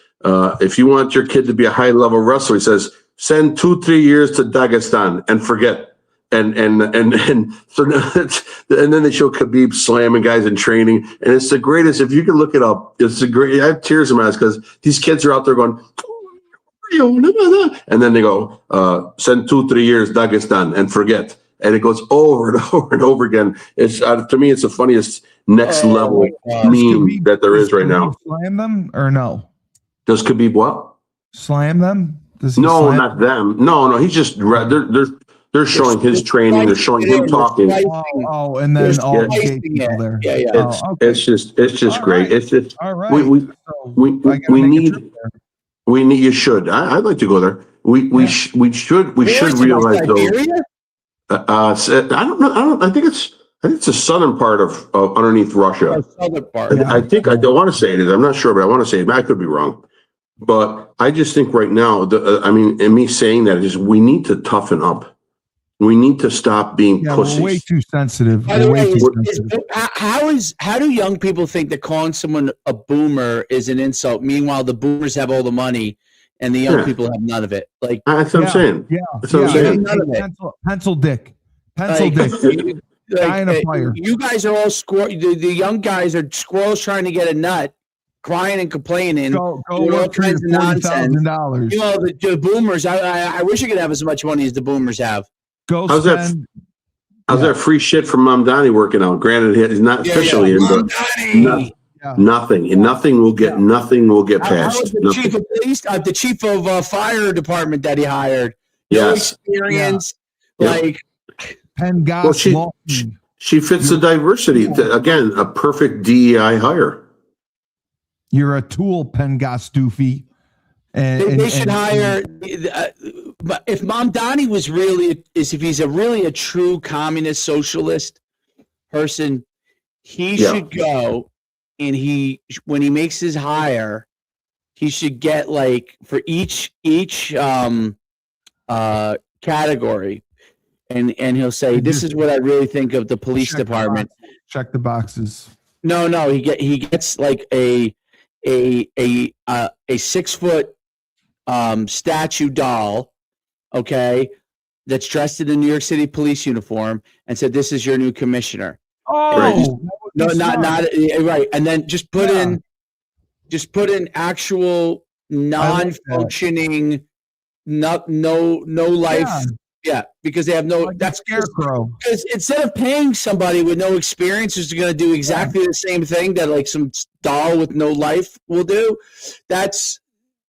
if you want your kid to be a high-level wrestler, he says, send 2-3 years to Dagestan and forget. And so and then they show Khabib slamming guys in training, and it's the greatest. If you can look it up, it's the great. I have tears in my eyes because these kids are out there going, and then they go, send 2-3 years Dagestan and forget, and it goes over and over and over again. It's to me, it's the funniest next level meme that there is right now. Slam them or no? Does Khabib what? Slam them? No, slam not them. No, he's just they're showing his training. They're showing him talking. Oh, and then all the gay people there. Yeah. It's just great. It's just all right. We need. You should. I'd like to go there. We should realize though. I don't know. I think it's the southern part of underneath Russia. Southern part. I think I don't want to say it is. I'm not sure, but I want to say it. I could be wrong. But I just think right now, and me saying that is we need to toughen up. We need to stop being pussies. We're way too sensitive. By the way, how do young people think that calling someone a boomer is an insult? Meanwhile, the boomers have all the money, and the young people have none of it. Like that's what I'm saying. Yeah, that's what I'm saying. None of it. Pencil dick. Guy in a fire. You guys are all the young guys are squirrels trying to get a nut, crying and complaining. Go all kinds of nonsense. You know, the boomers. I wish I could have as much money as the boomers have. How's that free shit from Mamdani working out? Granted, he's not officially in, but nothing will get passed. The chief of police, the chief of fire department that he hired. Yes, experience. Like she fits the diversity. Again, a perfect DEI hire. You're a tool, Pengas doofy. They should hire. If Mamdani was if he's really a true communist socialist person, he should go and when he makes his hire, he should get like for each category, and he'll say, "This is what I really think of the police department." Check the boxes. No, he gets like a 6-foot statue doll, okay, that's dressed in the New York City police uniform, and said, "This is your new commissioner." Oh, right. Not right, and then just put in actual non-functioning, no life. Yeah, because they have no. Like that's scarecrow. Because instead of paying somebody with no experience who's going to do exactly the same thing that like some doll with no life will do, it's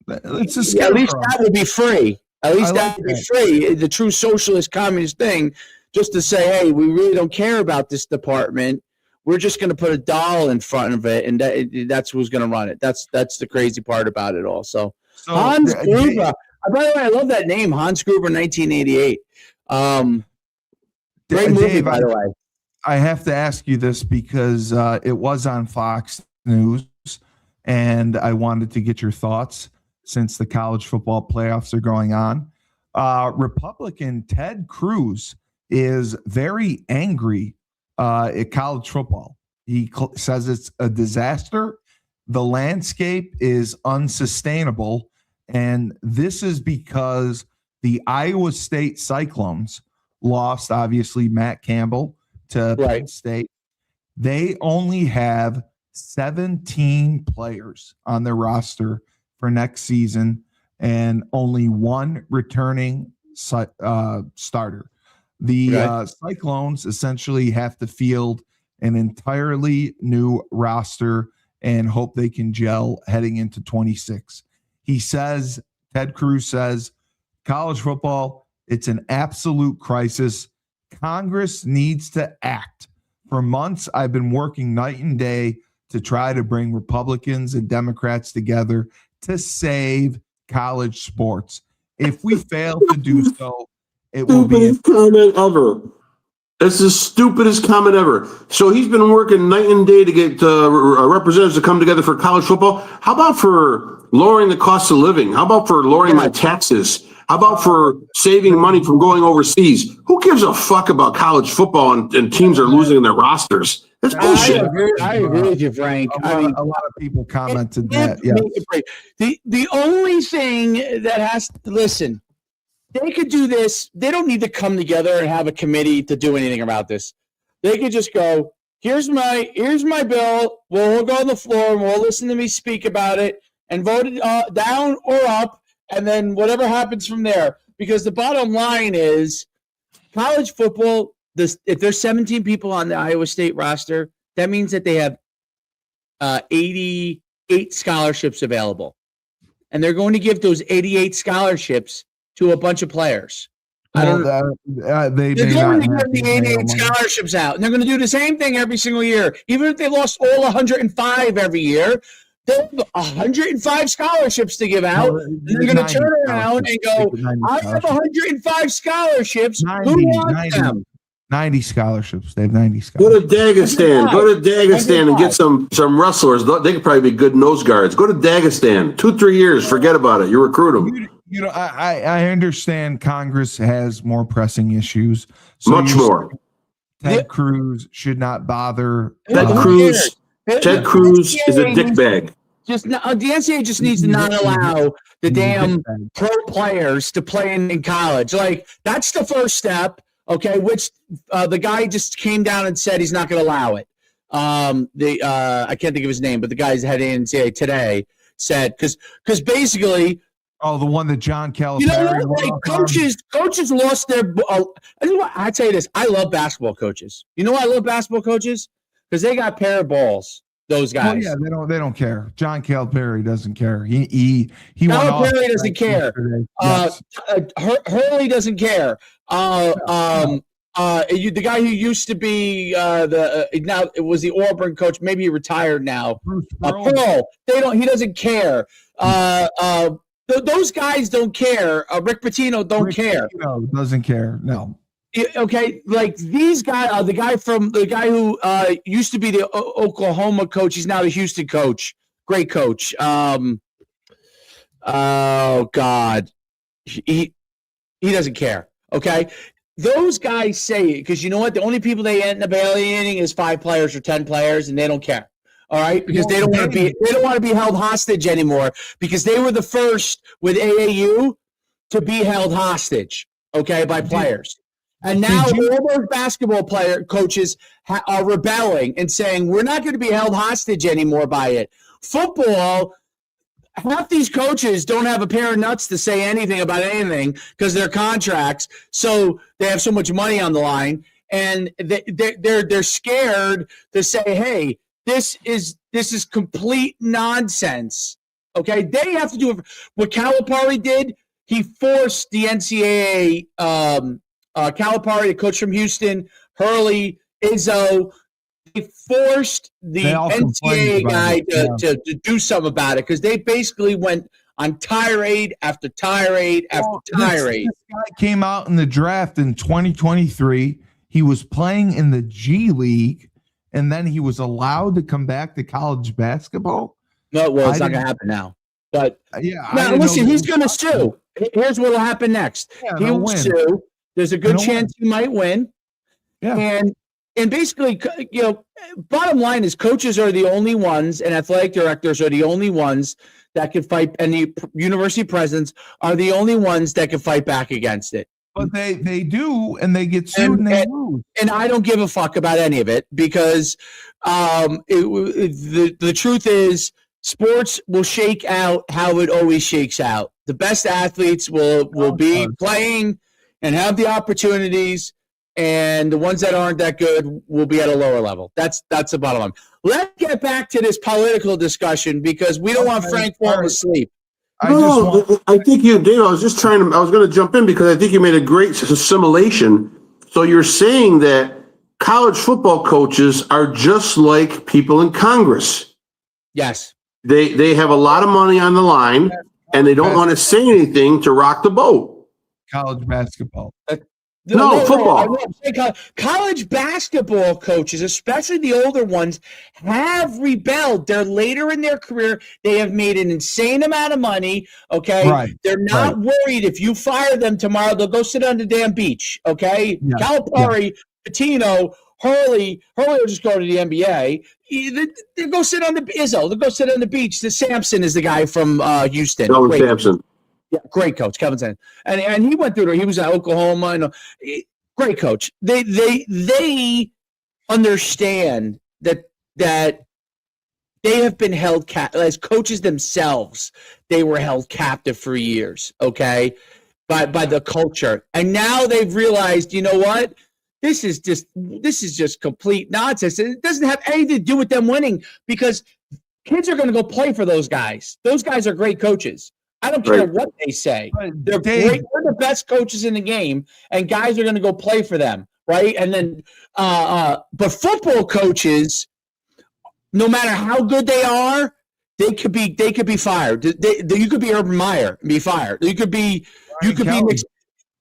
a scarecrow. At least that would be free. At least that would be free. The true socialist communist thing, just to say, hey, we really don't care about this department. We're just going to put a doll in front of it, and that's who's going to run it. That's the crazy part about it all. So Hans Gruber. By the way, I love that name, Hans Gruber, 1988. Great movie, Dave, by the way. I have to ask you this because it was on Fox News, and I wanted to get your thoughts since the college football playoffs are going on. Republican Ted Cruz is very angry at college football. He says it's a disaster. The landscape is unsustainable. And this is because the Iowa State Cyclones lost, obviously, Matt Campbell to Penn State. They only have 17 players on their roster for next season and only one returning starter. The Cyclones essentially have to field an entirely new roster and hope they can gel heading into 26. He says, Ted Cruz says, college football, it's an absolute crisis. Congress needs to act. For months, I've been working night and day to try to bring Republicans and Democrats together to save college sports. If we fail to do so, it will be comment ever. It's the stupidest comment ever. So he's been working night and day to get representatives to come together for college football. How about for lowering the cost of living? How about for lowering my taxes? How about for saving money from going overseas? Who gives a fuck about college football and teams are losing their rosters? That's bullshit. I agree with you, Frank. A lot of people commented that. Yeah. The only thing that has to listen, they could do this. They don't need to come together and have a committee to do anything about this. They could just go, here's my bill. We'll go on the floor and we'll listen to me speak about it and vote it down or up, and then whatever happens from there. Because the bottom line is college football, if there's 17 people on the Iowa State roster, that means that they have 88 scholarships available. And they're going to give those 88 scholarships to a bunch of players. They're going to give the 88 scholarships out. And they're going to do the same thing every single year. Even if they lost all 105 every year, they have 105 scholarships to give out. And they're going to turn around and go, I have 105 scholarships. Who wants them? 90 scholarships. They have 90 scholarships. Go to Dagestan and get some wrestlers. They could probably be good nose guards. Go to Dagestan. 2-3 years. Forget about it. You recruit them. I understand Congress has more pressing issues. So Much more. Ted Cruz should not bother. Ted Cruz is a dickbag. The NCAA just needs to not allow the damn pro players to play in college. Like, that's the first step. Okay, which the guy just came down and said he's not going to allow it. I can't think of his name, but the guy's head in NCAA today said because basically, the one that John Calipari. Coaches lost their. I tell you this, I love basketball coaches. You know why I love basketball coaches? Because they got pair of balls. Those guys. Yeah, they don't care. John Calipari doesn't care. He Calipari doesn't care. Yes. Hurley doesn't care. The guy who used to be now it was the Auburn coach. Maybe he retired now. Pearl. He doesn't care. Those guys don't care. Rick Pitino doesn't care. No. Okay, like these guys, the guy who used to be the Oklahoma coach, he's now the Houston coach. Great coach. Oh God, he doesn't care. Okay, those guys say it because you know what? The only people they end up alienating is 5 players or 10 players, and they don't care. All right, because they don't want to be held hostage anymore because they were the first with AAU to be held hostage. Okay, by players. And now all those basketball coaches are rebelling and saying, we're not going to be held hostage anymore by it. Football, half these coaches don't have a pair of nuts to say anything about anything because their contracts, so they have so much money on the line, and they're scared to say, hey, this is complete nonsense. Okay? They have to do it. What Calipari did, he forced the NCAA Calipari, the coach from Houston, Hurley, Izzo, they forced the NCAA guy to do something about it because they basically went on tirade after tirade after tirade. This guy came out in the draft in 2023. He was playing in the G League, and then he was allowed to come back to college basketball. No, well, it's not going to happen now. But now, listen, he's going to sue. Here's what will happen next. He will sue. There's a good chance he might win. Yeah. And basically, bottom line is coaches are the only ones and athletic directors are the only ones that can fight, and the university presidents are the only ones that can fight back against it. But they do, and they get sued and they lose. And I don't give a fuck about any of it because the truth is sports will shake out how it always shakes out. The best athletes will be playing and have the opportunities, and the ones that aren't that good will be at a lower level. That's the bottom line. Let's get back to this political discussion because we don't want Frank falling asleep. I think you, Dave, I was going to jump in because I think you made a great assimilation. So you're saying that college football coaches are just like people in Congress. Yes. They have a lot of money on the line, and they don't want to say anything to rock the boat. College basketball. Football. I'm saying college basketball coaches, especially the older ones, have rebelled. They're later in their career. They have made an insane amount of money. Okay, Right. They're not worried if you fire them tomorrow, they'll go sit on the damn beach. Okay, Yeah. Calipari, Patino, Hurley will just go to the NBA. They go sit on the Izzo. They'll go sit on the beach. The Sampson is the guy from Houston. Kelvin Sampson. Yeah, great coach, Kevin Sampson, and he went through there. He was at Oklahoma, and great coach. They understand that they have been held as coaches themselves. They were held captive for years, okay, by the culture, and now they've realized, you know what? This is just complete nonsense. It doesn't have anything to do with them winning because kids are going to go play for those guys. Those guys are great coaches. I don't care what they say. They're great. They're the best coaches in the game, and guys are going to go play for them, right? And then, but football coaches, no matter how good they are, they could be fired. You could be Urban Meyer and be fired. You could be Nick.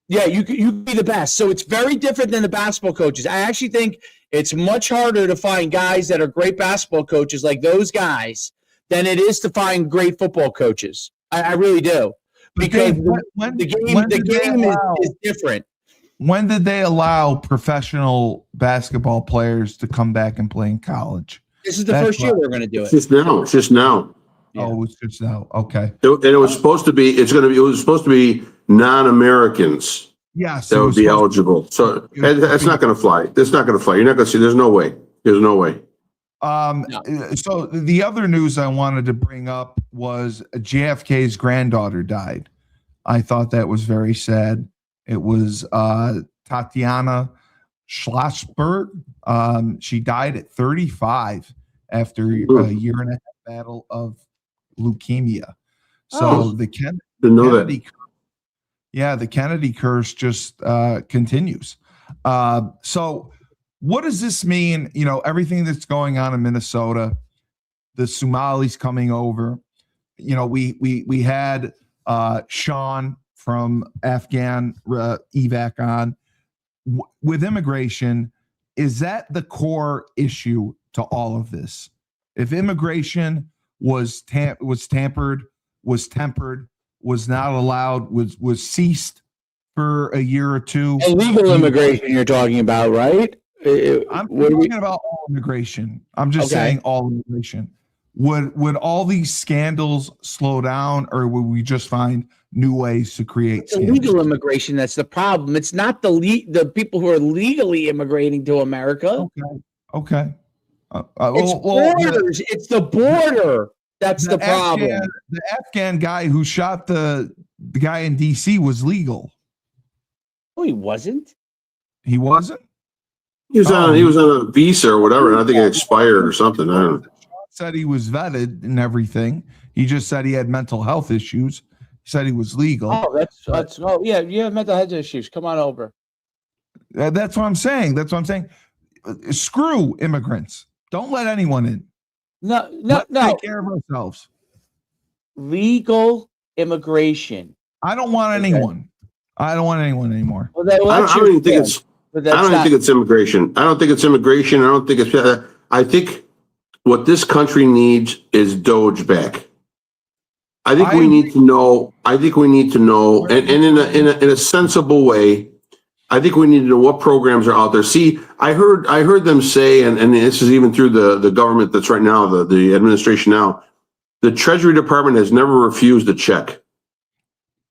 Yeah, you could be the best. So it's very different than the basketball coaches. I actually think it's much harder to find guys that are great basketball coaches like those guys than it is to find great football coaches. I really do, because the game is different. When did they allow professional basketball players to come back and play in college? This is the first year they're going to do it. It's just now. Yeah. Oh, it's just now. Okay. And it was supposed to be. It was supposed to be non-Americans. Yes, that would be eligible. So that's not going to fly. That's not going to fly. You're not going to see. There's no way. So the other news I wanted to bring up was JFK's granddaughter died. I thought that was very sad. It was Tatiana Schlossberg. She died at 35 after a year and a half battle of leukemia. So the Kennedy curse just continues. So what does this mean? You know, everything that's going on in Minnesota, the Somalis coming over. You know, we had Sean from Afghan evac on. With immigration, is that the core issue to all of this? If immigration was tempered, was not allowed, was ceased for a year or two. Illegal immigration you're talking about, right? I'm talking about all immigration. I'm just saying all immigration. Would all these scandals slow down, or would we just find new ways to create illegal immigration? That's the problem. It's not the people who are legally immigrating to America. Okay. It's borders. It's the border. That's the problem. The Afghan guy who shot the guy in D.C. was legal. Oh, he wasn't? He wasn't? He was on a visa or whatever, and I think it expired or something. I don't know. Said he was vetted and everything. He just said he had mental health issues. He said he was legal. Oh, yeah, you have mental health issues. Come on over. That's what I'm saying. Screw immigrants. Don't let anyone in. No. Take care of ourselves. Legal immigration. I don't want anyone. I don't want anyone anymore. I don't even think it's immigration. I don't think it's immigration. I don't think it's. I think what this country needs is Doge back. I think we need to know. And in a sensible way. I think we need to know what programs are out there. See, I heard them say, and this is even through the government that's right now, the administration now, the Treasury Department has never refused a check.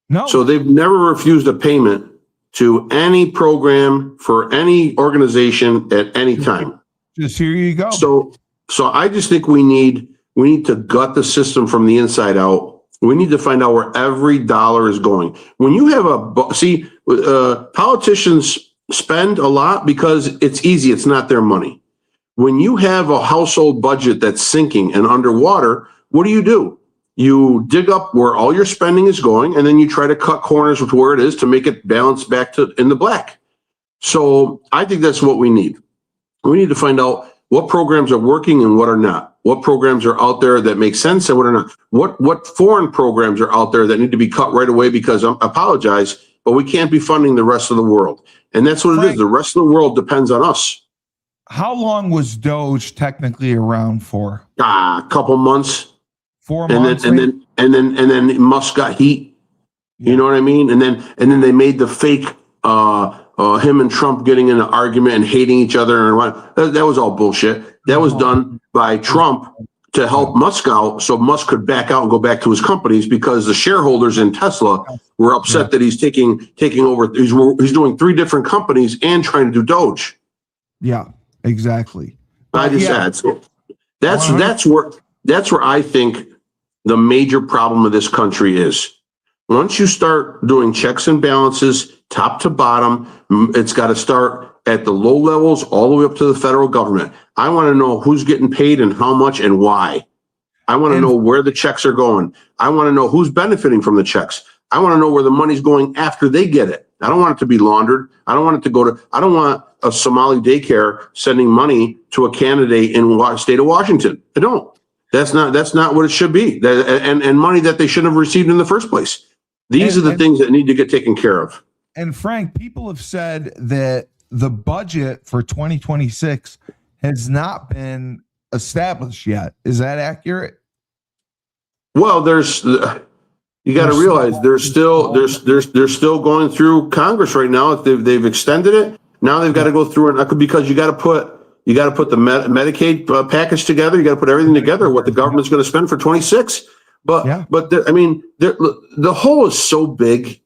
No. So they've never refused a payment to any program for any organization at any time. Just here you go. So I just think we need to gut the system from the inside out. We need to find out where every dollar is going. When you have politicians spend a lot because it's easy. It's not their money. When you have a household budget that's sinking and underwater, what do? You dig up where all your spending is going, and then you try to cut corners with where it is to make it balance back in the black. So I think that's what we need. We need to find out what programs are working and what are not. What programs are out there that make sense and what are not. What foreign programs are out there that need to be cut right away because I apologize, but we can't be funding the rest of the world. And that's what it is. The rest of the world depends on us. How long was Doge technically around for? A couple months. 4 and months. And then Musk got heat. Yeah. You know what I mean? And then they made the fake him and Trump getting in an argument and hating each other and what. That was all bullshit. That was done by Trump to help Musk out, so Musk could back out and go back to his companies, because the shareholders in Tesla were upset that he's taking over. He's doing 3 different companies and trying to do Doge. Yeah, exactly. I just said so. That's where I think the major problem of this country is. Once you start doing checks and balances, top to bottom, it's got to start at the low levels all the way up to the federal government. I want to know who's getting paid and how much and why. I want to know where the checks are going. I want to know who's benefiting from the checks. I want to know where the money's going after they get it. I don't want it to be laundered. I don't want a Somali daycare sending money to a candidate in the state of Washington. I don't. That's not what it should be. And money that they shouldn't have received in the first place. These are the things that need to get taken care of. And Frank, people have said that the budget for 2026 has not been established yet. Is that accurate? Well, you got to realize they're still going through Congress right now. They've extended it. Now they've got to go through it because you got to put the Medicaid package together. You got to put everything together. What the government's going to spend for 26. But the hole is so big,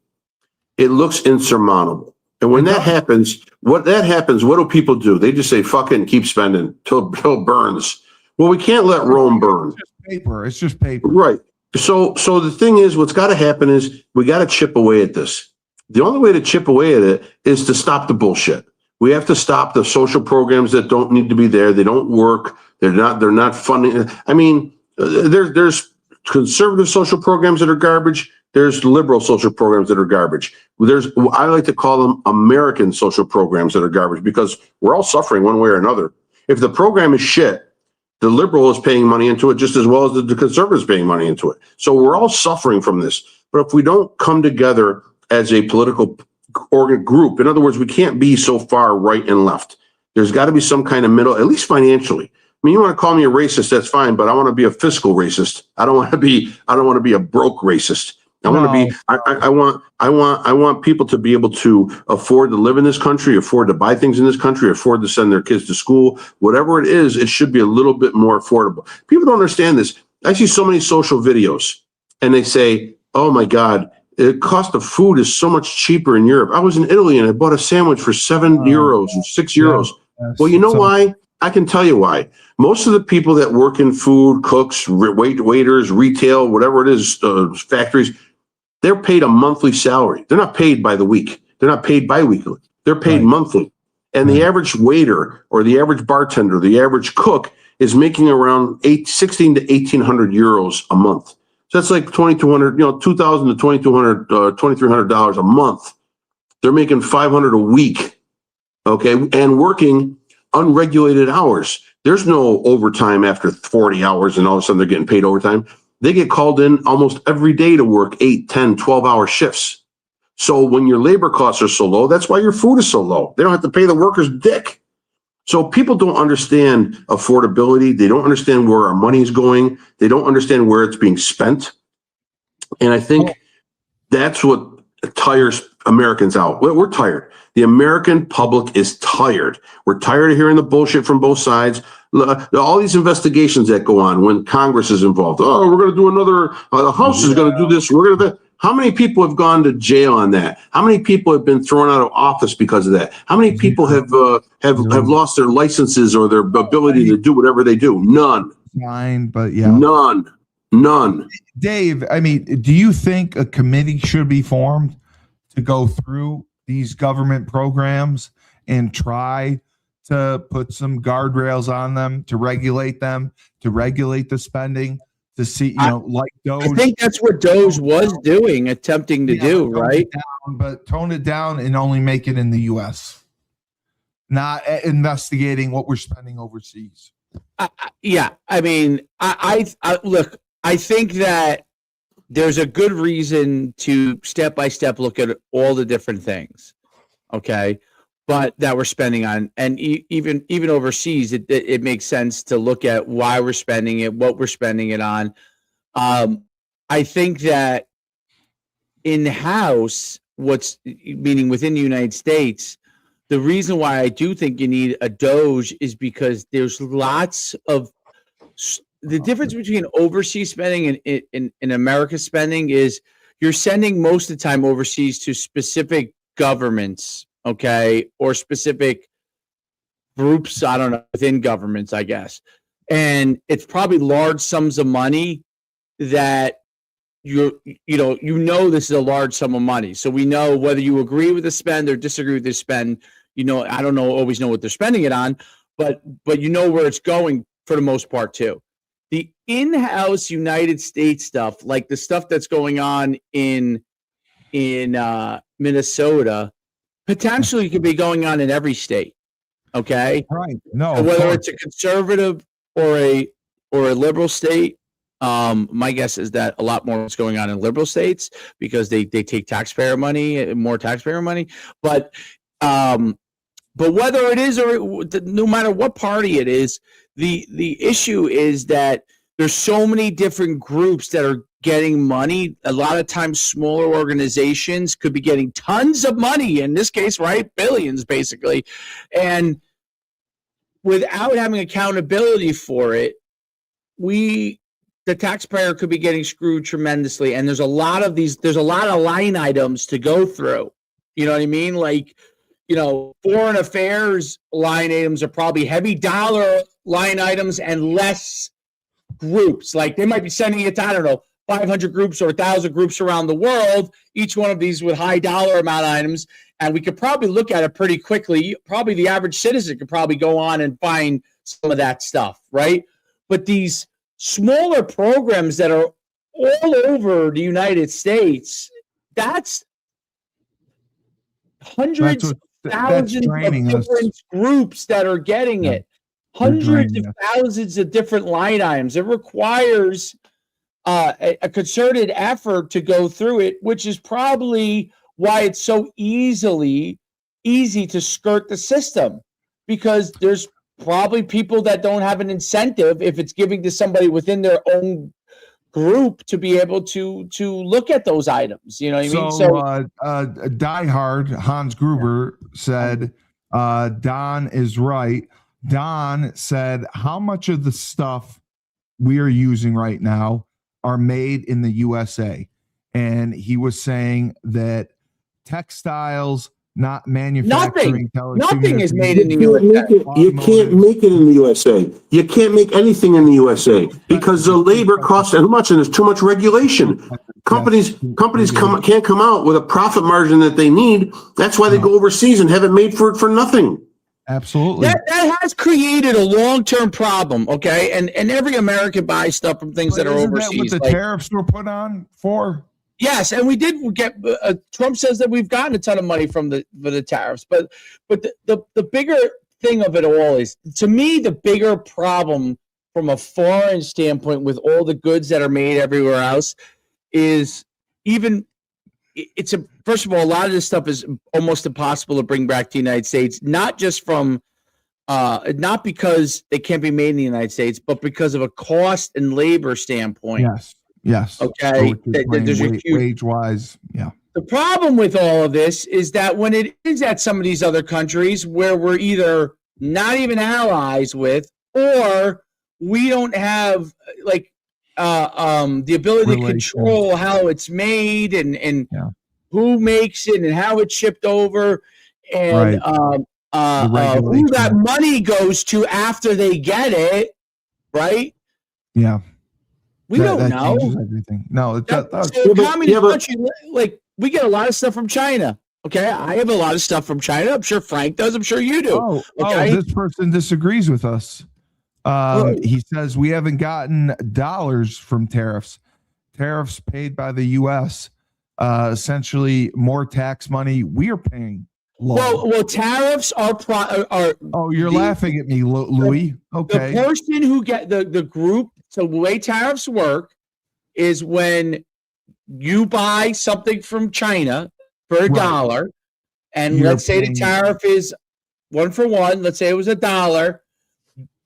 it looks insurmountable. And when that happens, what do people do? They just say, fuck it and keep spending till it burns. Well, we can't let Rome burn. It's just paper. Right. So the thing is, what's got to happen is we got to chip away at this. The only way to chip away at it is to stop the bullshit. We have to stop the social programs that don't need to be there. They don't work. They're not funding. I mean, there's conservative social programs that are garbage. There's liberal social programs that are garbage. I like to call them American social programs that are garbage, because we're all suffering one way or another. If the program is shit, the liberal is paying money into it just as well as the conservative is paying money into it. So we're all suffering from this. But if we don't come together as a political group, in other words, we can't be so far right and left. There's got to be some kind of middle, at least financially. I mean, you want to call me a racist, that's fine, but I want to be a fiscal racist. I don't want to be a broke racist. I want people to be able to afford to live in this country, afford to buy things in this country, afford to send their kids to school. Whatever it is, it should be a little bit more affordable. People don't understand this. I see so many social videos and they say, oh my God, the cost of food is so much cheaper in Europe. I was in Italy and I bought a sandwich for €7 or €6. Well, you know why? I can tell you why. Most of the people that work in food, cooks, waiters, retail, whatever it is, factories, they're paid a monthly salary. They're not paid by the week. They're not paid biweekly. They're paid monthly. And the average waiter or the average bartender, the average cook is making around 16 to 1,800 euros a month. So that's like 2,200, $2,000 to $2,200, $2,300 a month. They're making 500 a week, okay, and working unregulated hours. There's no overtime after 40 hours and all of a sudden they're getting paid overtime. They get called in almost every day to work 8, 10, 12-hour shifts. So when your labor costs are so low, that's why your food is so low. They don't have to pay the workers dick. So people don't understand affordability. They don't understand where our money is going. They don't understand where it's being spent. And I think that's what tires Americans out. We're tired. The American public is tired. We're tired of hearing the bullshit from both sides. All these investigations that go on when Congress is involved. Oh, we're going to do another, the House is going to do this. We're going to. How many people have gone to jail on that? How many people have been thrown out of office because of that? How many people have lost their licenses or their ability to do whatever they do? None. Fine, but yeah. None. Dave, I mean, do you think a committee should be formed to go through these government programs and try to put some guardrails on them, to regulate the spending? To see, like Doge. I think that's what Doge was doing, attempting to do, right? But tone it down and only make it in the U.S., not investigating what we're spending overseas. I mean, I look. I think that there's a good reason to step by step look at all the different things, okay, but that we're spending on, and even overseas, it makes sense to look at why we're spending it, what we're spending it on. I think that in house, meaning within the United States, the reason why I do think you need a Doge is because there's lots of the difference between overseas spending and in America spending is you're sending most of the time overseas to specific governments, okay, or specific groups, I don't know, within governments, I guess. And it's probably large sums of money that you know this is a large sum of money. So we know whether you agree with the spend or disagree with the spend, I don't always know what they're spending it on, but you know where it's going for the most part too. The in-house United States stuff, like the stuff that's going on in Minnesota, potentially could be going on in every state. Okay. Right. No. So whether it's a conservative or a liberal state, my guess is that a lot more is going on in liberal states because they take taxpayer money, more taxpayer money. But whether it is or no matter what party it is, the issue is that there's so many different groups that are getting money. A lot of times smaller organizations could be getting tons of money, in this case, right? Billions, basically. And without having accountability for it, the taxpayer could be getting screwed tremendously. And there's a lot of line items to go through. You know what I mean? Like, foreign affairs line items are probably heavy dollar line items and less groups. Like they might be sending it to, I don't know, 500 groups or 1,000 groups around the world, each one of these with high dollar amount items. And we could probably look at it pretty quickly. Probably the average citizen could probably go on and find some of that stuff, right? But these smaller programs that are all over the United States, that's hundreds of thousands of different groups that are getting it. Hundreds of thousands of different line items. It requires a concerted effort to go through it, which is probably why it's so easy to skirt the system, because there's probably people that don't have an incentive if it's giving to somebody within their own group to be able to look at those items. You know what I mean? So Die Hard Hans Gruber said Don is right. Don said, how much of the stuff we are using right now are made in the USA? And he was saying that textiles, not manufacturing. Nothing is made in the USA. You can't make it in the USA. You can't make anything in the USA because the labor costs too much and there's too much regulation. Companies can't come out with a profit margin that they need. That's why they go overseas and have it made for nothing. Absolutely. That has created a long-term problem, okay? And every American buys stuff from things that are overseas. That what the tariffs were put on for? Yes, and we did get. Trump says that we've gotten a ton of money for the tariffs, but the bigger thing of it all is, to me, the bigger problem from a foreign standpoint with all the goods that are made everywhere else is first of all, a lot of this stuff is almost impossible to bring back to the United States, not just from not because they can't be made in the United States, but because of a cost and labor standpoint. Yes. Okay. There's a huge wage-wise. Yeah. The problem with all of this is that when it is at some of these other countries where we're either not even allies with, or we don't have the ability to control how it's made and who makes it and how it's shipped over, and who that money goes to after they get it, right? Yeah. We don't know. Everything. No, communist country, like we get a lot of stuff from China. Okay, I have a lot of stuff from China. I'm sure Frank does. I'm sure you do. This person disagrees with us. He says we haven't gotten dollars from tariffs. Tariffs paid by the U.S. Essentially more tax money we are paying. Well, tariffs are. Oh, you're laughing at me, Louis. Okay. The person who get the group. So the way tariffs work is when you buy something from China for Right. $1, and You're let's say the paying- tariff is 1 for 1. Let's say it was $1.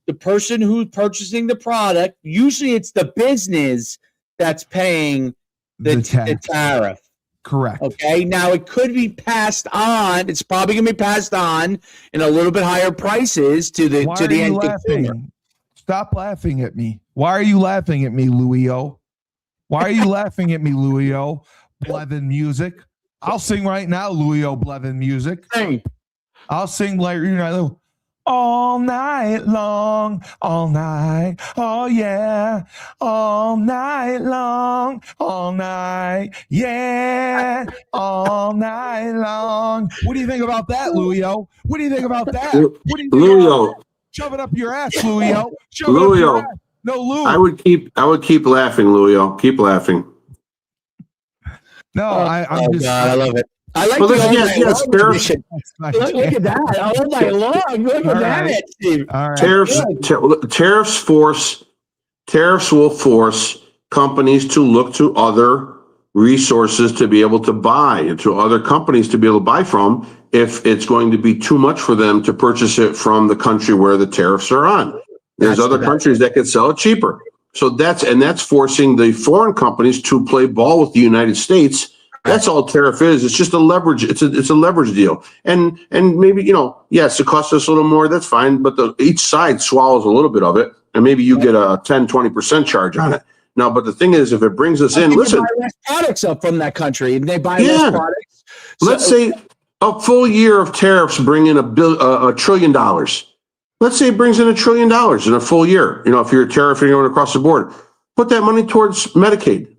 The person who's purchasing the product, usually it's the business that's paying the tax. tariff. Correct. Okay. Now it could be passed on. It's probably going to be passed on in a little bit higher prices to the Why to are the you end laughing? consumer. Stop laughing at me. Why are you laughing at me, Louis-O? Why are you laughing at me, Louis-O? Blevin music. I'll sing right now, Louis-O Blevin music. Hey, I'll sing like, you know, all night long, all night. Oh yeah, all night long, all night. Yeah, all night long. What do you think about that, Louis-O? What do you think about that? What do you think about Louis-O, shove it up your ass, Louis-O? Shove it up Louis-O. your ass. No, Lou. I would keep laughing, Louis-O. Keep laughing. No, I'm just. God, I love it. I like Well, the this- all yes, night yes, long tariffs- edition. Look at that. All night long. Look All at right. that, Steve. All right. Tariffs will force companies to look to other resources to be able to buy, and to other companies to be able to buy from, if it's going to be too much for them to purchase it from the country where the tariffs are on. There's That's other the countries that can sell it cheaper. So that's forcing the foreign companies to play ball with the United States. That's all tariff is. It's just a leverage. It's a leverage deal. And maybe, yes, it costs us a little more. That's fine. But each side swallows a little bit of it. And maybe you get a 10, 20% charge on it. Now, but the thing is, if it brings us in, listen. They buy less products up from that country, and they buy Yeah. less products. Let's say a full year of tariffs bring in $1 trillion. Let's say it brings in $1 trillion in a full year. If you're tariffing going across the board, put that money towards Medicaid.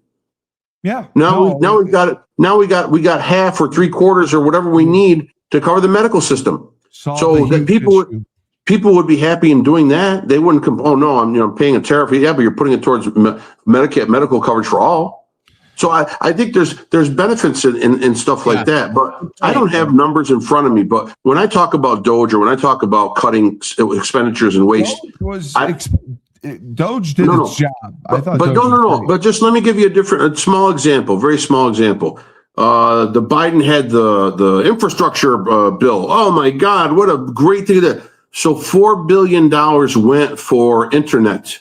Yeah. Now we got it. Now we got half or 3/4 or whatever we need to cover the medical system. So that people would be happy in doing that. They wouldn't come. Oh no, I'm paying a tariff. Yeah, but you're putting it towards medical coverage for all. So I think there's benefits in stuff like that. But I don't have numbers in front of me. But when I talk about Doge, or when I talk about cutting expenditures and waste, Doge did its job. I thought, but no. But just let me give you a small example, very small example. The Biden had the infrastructure bill. Oh my God, what a great thing that. So $4 billion went for internet.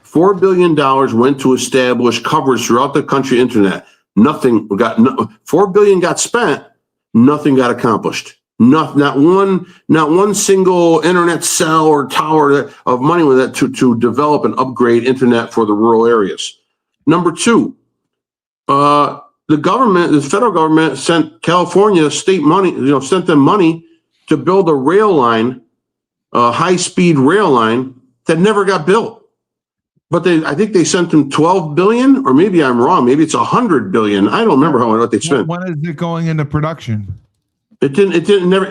$4 billion went to establish coverage throughout the country. Internet. Nothing got. $4 billion got spent. Nothing got accomplished. Not one single internet cell or tower of money with that to develop and upgrade internet for the rural areas. Number two, the federal government sent California state money, sent them money to build a rail line, a high-speed rail line that never got built. But I think they sent them $12 billion, or maybe I'm wrong. Maybe it's $100 billion. I don't remember what they spent. When is it going into production? It didn't never,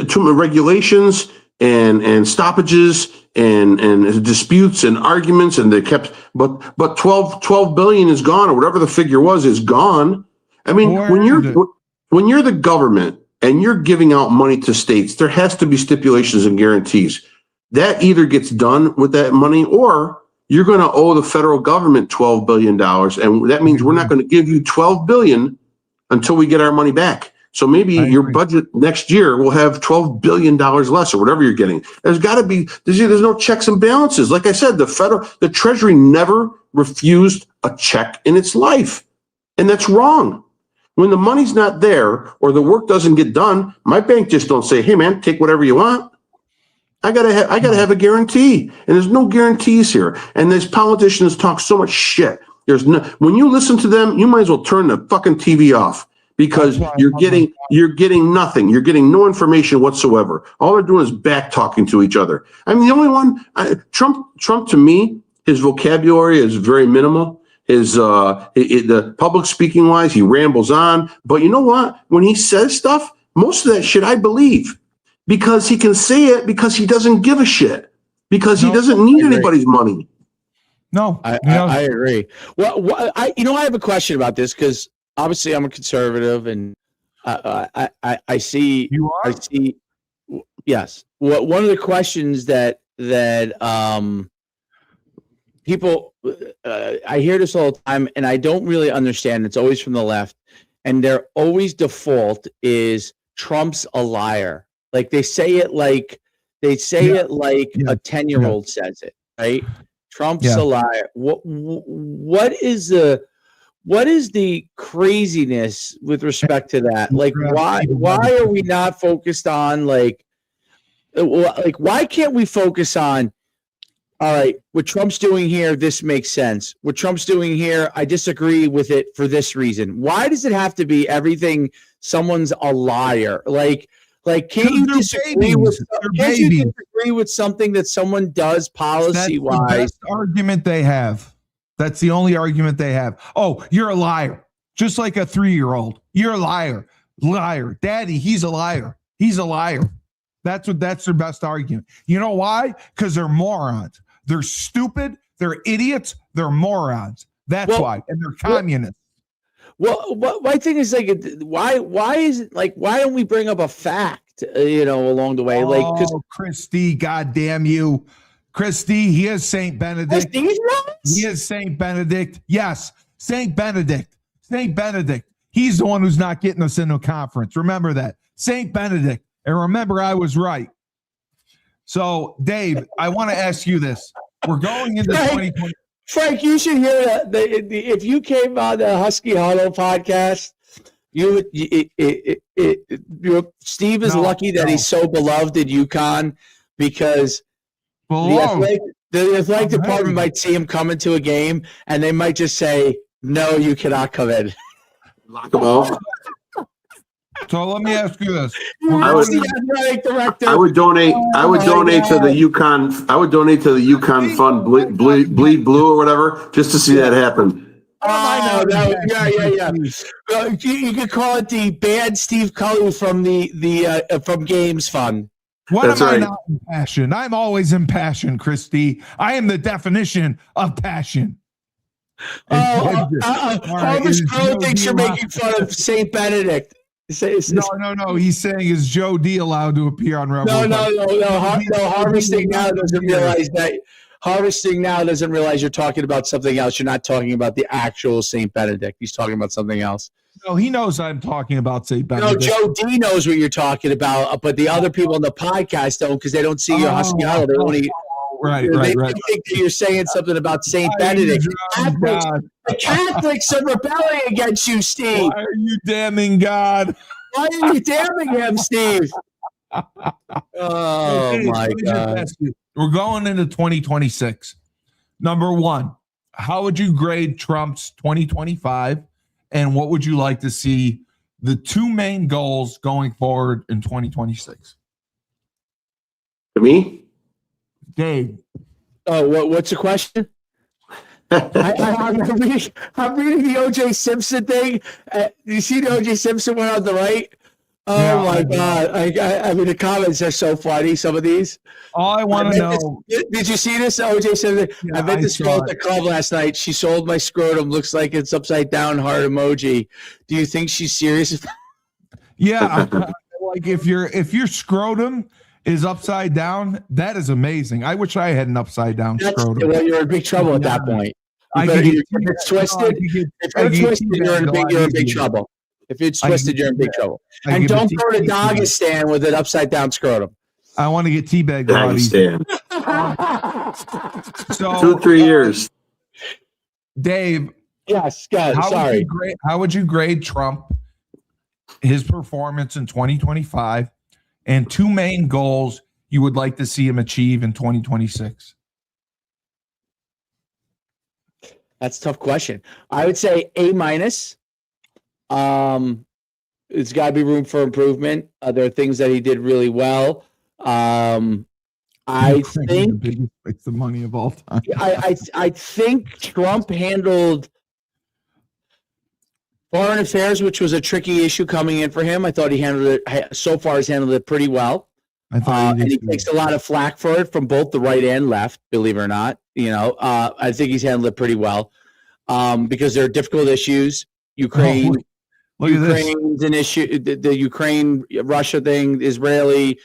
too many regulations and stoppages and disputes and arguments, and they kept, but 12 billion is gone, or whatever the figure was, is gone. I mean, when you're the government and you're giving out money to states, there has to be stipulations and guarantees. That either gets done with that money, or you're going to owe the federal government $12 billion. And that means we're not going to give you $12 billion until we get our money back. So maybe your budget next year will have $12 billion less, or whatever you're getting. There's got to be, there's no checks and balances. Like I said, the Treasury never refused a check in its life. And that's wrong. When the money's not there or the work doesn't get done, my bank just don't say, hey man, take whatever you want. I gotta have a guarantee. And there's no guarantees here. And these politicians talk so much shit. When you listen to them, you might as well turn the fucking TV off. Because you're getting nothing. You're getting no information whatsoever. All they're doing is back talking to each other. I mean, the only one, Trump to me, his vocabulary is very minimal. The public speaking wise, he rambles on. But you know what? When he says stuff, most of that shit I believe, because he can say it because he doesn't give a shit, because he doesn't need anybody's money. No, I agree. Well, I have a question about this, because obviously I'm a conservative, and I see. You are? I see. Yes. One of the questions that people, I hear this all the time, and I don't really understand. It's always from the left, and their always default is Trump's a liar. Like they say it like a 10-year-old says it, right? Trump's a liar. What is the craziness with respect to that? Like why are we not focused on like why can't we focus on, all right, what Trump's doing here, this makes sense. What Trump's doing here, I disagree with it for this reason. Why does it have to be everything someone's a liar? Like can't you disagree with something that someone does policy-wise? That's the best argument they have. That's the only argument they have. Oh, you're a liar. Just like a 3-year-old. You're a liar. Liar. Daddy, he's a liar. He's a liar. That's their best argument. You know why? Because they're morons. They're stupid. They're idiots. They're morons. That's why. And they're communists. Well, my thing is like, why is it like, why don't we bring up a fact, along the way? Like, because Christy, goddamn you. Christy, he is Saint Benedict. He is Saint Benedict. Yes, Saint Benedict. Saint Benedict. He's the one who's not getting us into a conference. Remember that. Saint Benedict. And remember, I was right. So, Dave, I want to ask you this. We're going into 2020. Frank, you should hear that. If you came on the Husky Hollow podcast, Steve is lucky that he's so beloved in UConn because the athletic department might see him coming to a game and they might just say, no, you cannot come in. Lock him out. So let me ask you this. I would donate to the UConn. I would donate to the UConn fund, bleed blue or whatever, just to see that happen. I know. Yeah. You could call it the bad Steve Cully from the from Games Fund. What am I not in passion? I'm always in passion, Christy. I am the definition of passion. Harvest Pro thinks you're making fun of Saint Benedict. No. He's saying, is Joe D allowed to appear on Rebel? No. Harvesting now doesn't realize that. Harvesting now doesn't realize you're talking about something else. You're not talking about the actual Saint Benedict. He's talking about something else. No, he knows I'm talking about Saint Benedict. No, Joe D knows what you're talking about, but the other people on the podcast don't because they don't see your Husky Hollow. They only Right. They think that you're saying something about Saint Benedict. The Catholics are rebelling against you, Steve. Why are you damning God? Why are you damning him, Steve? Oh, my God. We're going into 2026. Number one, how would you grade Trump's 2025? And what would you like to see the two main goals going forward in 2026? To me? Dave. Oh, what's the question? I'm reading the O.J. Simpson thing. You see the O.J. Simpson one on the right? Oh, my God. I mean, the comments are so funny, some of these. All I want to know. Did you see this, O.J. Simpson? I met this girl at the club last night. She sold my scrotum. Looks like it's upside down heart emoji. Do you think she's serious? Yeah. Like if your scrotum is upside down, that is amazing. I wish I had an upside down scrotum. Well, you're in big trouble at that point. If it's twisted, you're in big trouble. If it's twisted, you're in big trouble. And don't go to Dagestan with an upside down scrotum. I want to get teabagged. Dagestan. So 2-3 years. Dave. Yes, guys. Sorry. How would you grade Trump, his performance in 2025, and two main goals you would like to see him achieve in 2026? That's a tough question. I would say A-. It's got to be room for improvement. There are things that he did really well. I think the biggest waste of money of all time. I think Trump handled foreign affairs, which was a tricky issue coming in for him. I thought he handled it so far. He's handled it pretty well. And he takes a lot of flack for it from both the right and left, believe it or not. I think he's handled it pretty well because there are difficult issues. Ukraine's an issue. The Ukraine-Russia thing, Israeli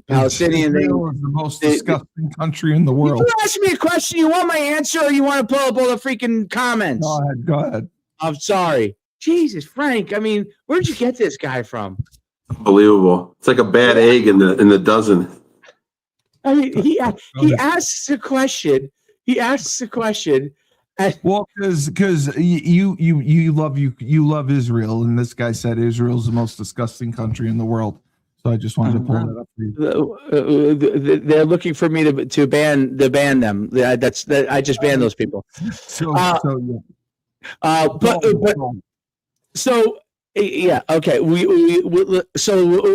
Palestinian Israel thing. is the most disgusting country in the world. You ask me a question. You want my answer, or you want to pull up all the freaking comments? Go ahead. I'm sorry. Jesus, Frank. I mean, where'd you get this guy from? Unbelievable. It's like a bad egg in the dozen. I mean, he asks a question. He asks a question. Well, because you love Israel, and this guy said Israel's the most disgusting country in the world. So I just wanted to pull that up for you. They're looking for me to ban them. I just banned those people. Yeah, okay. We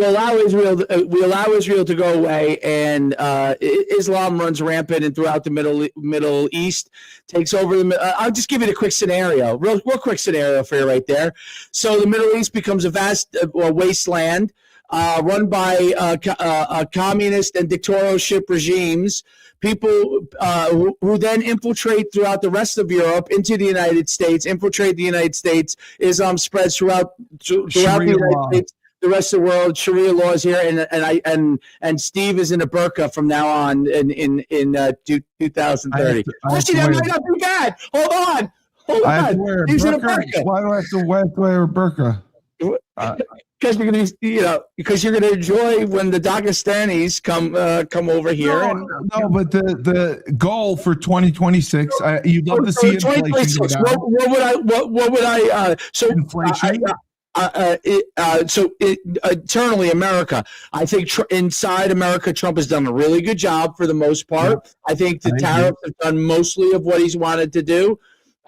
allow Israel to go away, and Islam runs rampant and throughout the Middle East, takes over I'll just give you a quick scenario, real quick scenario for you right there. So the Middle East becomes a vast wasteland run by communist and dictatorship regimes. People who then infiltrate throughout the rest of Europe into the United States, Islam spreads throughout the United States, the rest of the world. Sharia law is here, and Steve is in a burqa from now on in 2030. Actually, that might not be bad. Hold on. He's in a burqa. Why do I have to wear a burqa? Because you're gonna enjoy when the Dagestanis come over here. But the goal for 2026, you'd love to see inflation go down. What would I? So inflation. Internally, America, I think inside America, Trump has done a really good job for the most part. Yeah. I think the tariffs have done mostly of what he's wanted to do.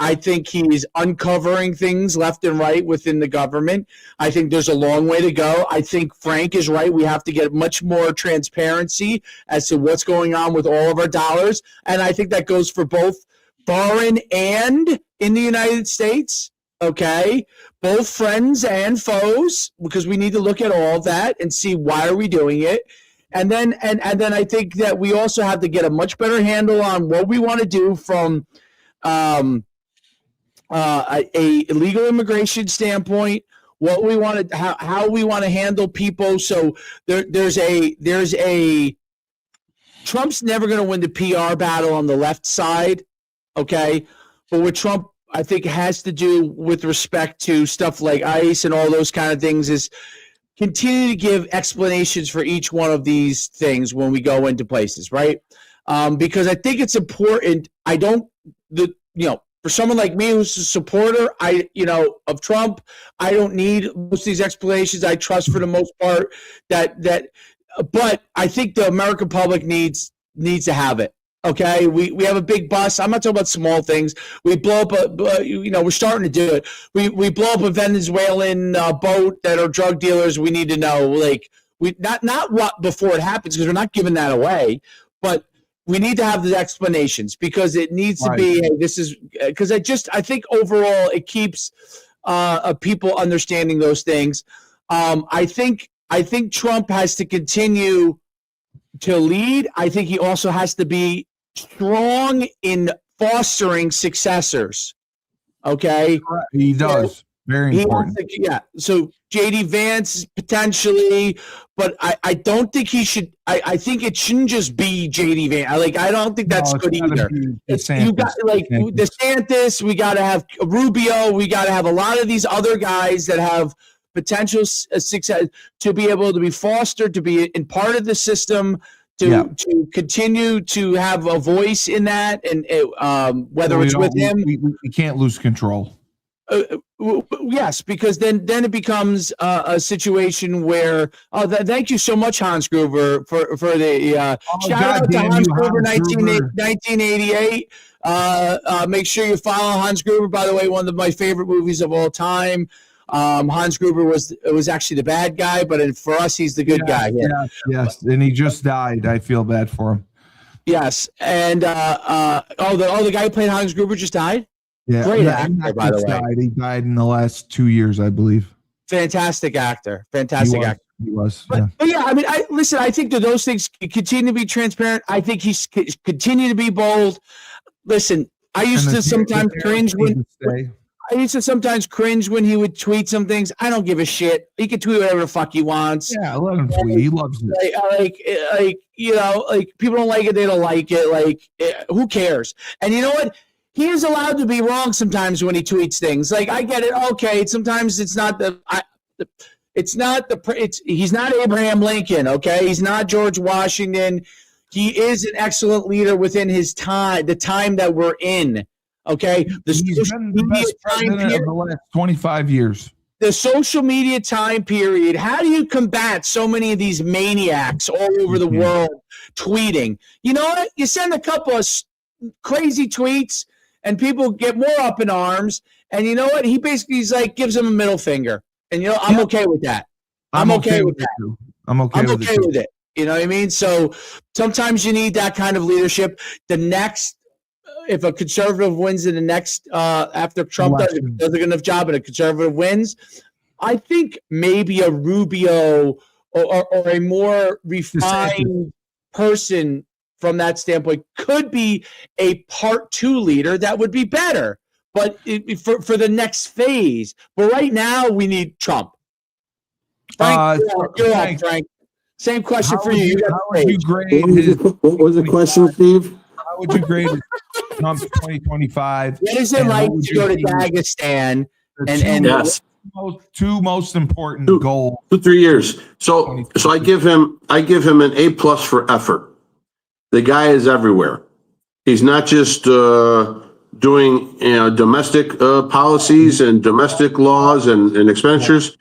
I think he's uncovering things left and right within the government. I think there's a long way to go. I think Frank is right. We have to get much more transparency as to what's going on with all of our dollars. And I think that goes for both foreign and in the United States. Okay, both friends and foes, because we need to look at all that and see why are we doing it. And then I think that we also have to get a much better handle on what we want to do from a legal immigration standpoint, what we want to, how we want to handle people. So there's a Trump's never going to win the PR battle on the left side, okay? But what Trump, I think, has to do with respect to stuff like ICE and all those kind of things is continue to give explanations for each one of these things when we go into places, right? Because I think it's important. For someone like me who's a supporter, of Trump, I don't need most of these explanations. I trust for the most part but I think the American public needs to have it. Okay, we have a big bus. I'm not talking about small things. We blow up we're starting to do it. We blow up a Venezuelan boat that are drug dealers. We need to know, like, we not what before it happens, because we're not giving that away, but we need to have the explanations, because it needs to be, hey, this is, because I think overall it keeps people understanding those things. I think Trump has to continue to lead. I think he also has to be strong in fostering successors. Okay, he does. Very important. So JD Vance potentially, but I don't think he should. I think it shouldn't just be JD Vance. I don't think that's good either. You got DeSantis. We got to have Rubio. We got to have a lot of these other guys that have potential success to be able to be fostered, to be in part of the system, to continue to have a voice in that, and whether it's with him, we can't lose control. Yes, because then it becomes a situation where. Thank you so much, Hans Gruber, for the shout out to Hans Gruber, 1988. Make sure you follow Hans Gruber. By the way, one of my favorite movies of all time. Hans Gruber was actually the bad guy, but for us, he's the good guy. Yes, and he just died. I feel bad for him. Yes, and the guy who played Hans Gruber just died. Yeah, great actor, by the way. He died in the last 2 years, I believe. Fantastic actor. He was. But yeah, I mean, I think that those things continue to be transparent. I think he's continue to be bold. Listen, I used to sometimes cringe when I used to sometimes cringe when he would tweet some things. I don't give a shit. He can tweet whatever the fuck he wants. Yeah, let him tweet. He loves it. Like you know, like people don't like it, they don't like it. Like who cares? And you know what? He is allowed to be wrong sometimes when he tweets things. Like I get it. Okay, sometimes it's not he's not Abraham Lincoln. Okay, he's not George Washington. He is an excellent leader within his time, the time that we're in. Okay, He's been the best president of the last 25 years. The social media time period. How do you combat so many of these maniacs all over the world tweeting? You know what? You send a couple of crazy tweets, and people get more up in arms. And you know what? He basically gives them a middle finger. And you know, I'm okay with that. I'm okay with that. I'm okay with it. You know what I mean? So sometimes you need that kind of leadership. If a conservative wins in the next, after Trump does a good enough job and a conservative wins, I think maybe a Rubio or a more refined person from that standpoint could be a part 2 leader that would be better. But for the next phase. But right now, we need Trump. Frank, you're up, Frank. Same question for you. How would you grade what was the question, Steve? How would you grade Trump's 2025? What is it like to go to Dagestan and yes. Two most important goals. 2-3 years. So I give him an A+ for effort. The guy is everywhere. He's not just doing domestic policies and domestic laws and expenditures.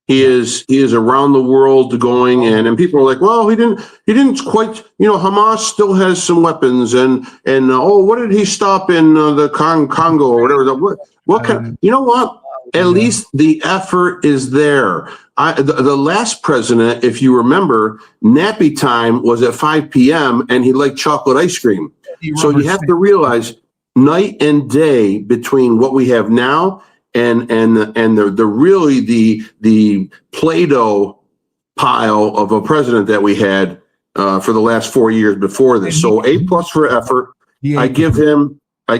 He is around the world going, and people are like, well, he didn't quite, Hamas still has some weapons, and what did he stop in the Congo or whatever? You know what? At least the effort is there. The last president, if you remember, nappy time was at 5 p.m. and he liked chocolate ice cream. So you have to realize night and day between what we have now and the Play-Doh pile of a president that we had for the last 4 years before this. So A+ for effort. I give him a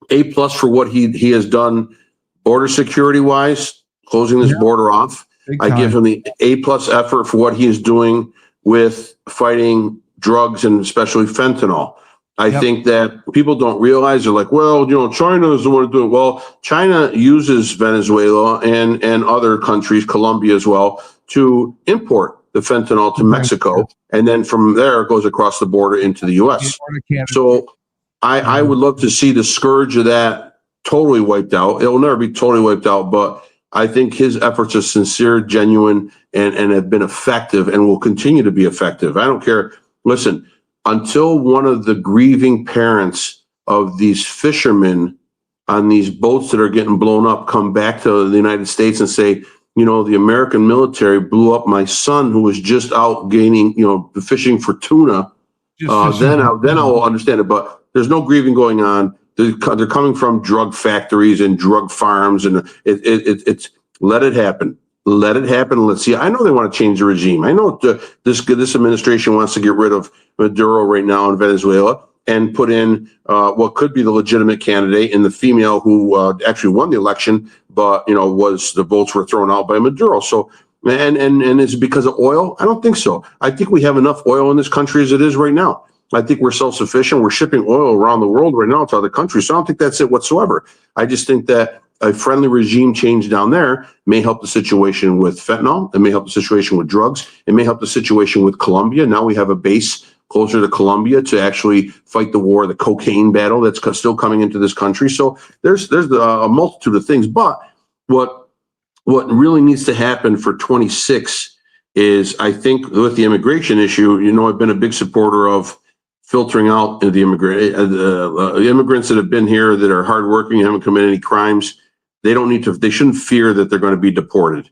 A+ for what he has done border security wise, closing this border off. I give him the A+ effort for what he is doing with fighting drugs and especially fentanyl. I think that people don't realize, they're like, well, China is the one to do it. Well, China uses Venezuela and other countries, Colombia as well, to import the fentanyl to Mexico. And then from there, it goes across the border into the U.S. So I would love to see the scourge of that totally wiped out. It will never be totally wiped out, but I think his efforts are sincere, genuine, and have been effective and will continue to be effective. I don't care. Listen, until one of the grieving parents of these fishermen on these boats that are getting blown up come back to the United States and say, the American military blew up my son who was just out fishing for tuna, then I'll understand it. But there's no grieving going on. They're coming from drug factories and drug farms, and it's let it happen. Let it happen. Let's see. I know they want to change the regime. I know this administration wants to get rid of Maduro right now in Venezuela and put in what could be the legitimate candidate and the female who actually won the election, but the votes were thrown out by Maduro. So and is it because of oil? I don't think so. I think we have enough oil in this country as it is right now. I think we're self-sufficient. We're shipping oil around the world right now to other countries. So I don't think that's it whatsoever. I just think that a friendly regime change down there may help the situation with fentanyl. It may help the situation with drugs. It may help the situation with Colombia. Now we have a base closer to Colombia to actually fight the war, the cocaine battle that's still coming into this country. So there's a multitude of things. But what really needs to happen for 26 is, I think, with the immigration issue, I've been a big supporter of filtering out the immigrants that have been here that are hardworking, haven't committed any crimes. They shouldn't fear that they're going to be deported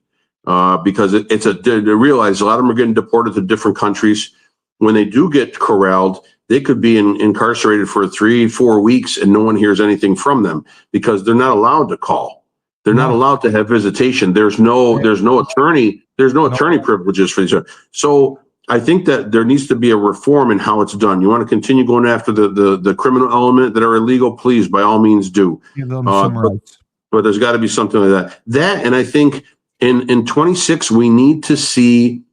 because they realize a lot of them are getting deported to different countries. When they do get corralled, they could be incarcerated for 3-4 weeks and no one hears anything from them because they're not allowed to call. They're not allowed to have visitation. There's no attorney privileges for these. So I think that there needs to be a reform in how it's done. You want to continue going after the criminal element that are illegal, please, by all means do. Give them some rights. But there's got to be something like that. That, and I think in 26, we need to see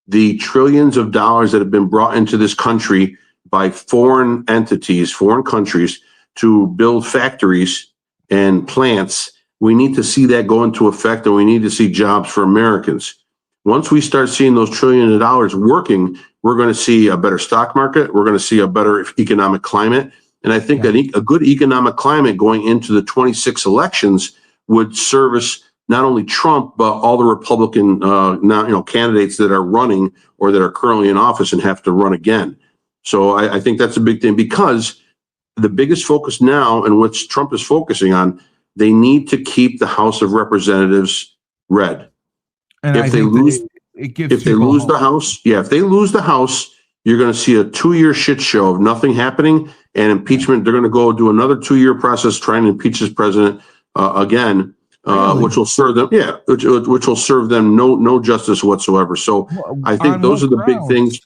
the trillions of dollars that have been brought into this country by foreign entities, foreign countries, to build factories and plants. We need to see that go into effect, and we need to see jobs for Americans. Once we start seeing those trillions of dollars working, we're going to see a better stock market. We're going to see a better economic climate. And I think that a good economic climate going into the 26 elections would service not only Trump, but all the Republican candidates that are running or that are currently in office and have to run again. So I think that's a big thing, because the biggest focus now, and what Trump is focusing on, they need to keep the House of Representatives red. And if they lose the House, if they lose the House, you're going to see a 2-year shit show of nothing happening and impeachment. They're going to go do another 2-year process trying to impeach this president again, which will serve them. Yeah, which will serve them no justice whatsoever. So I think those are the big things.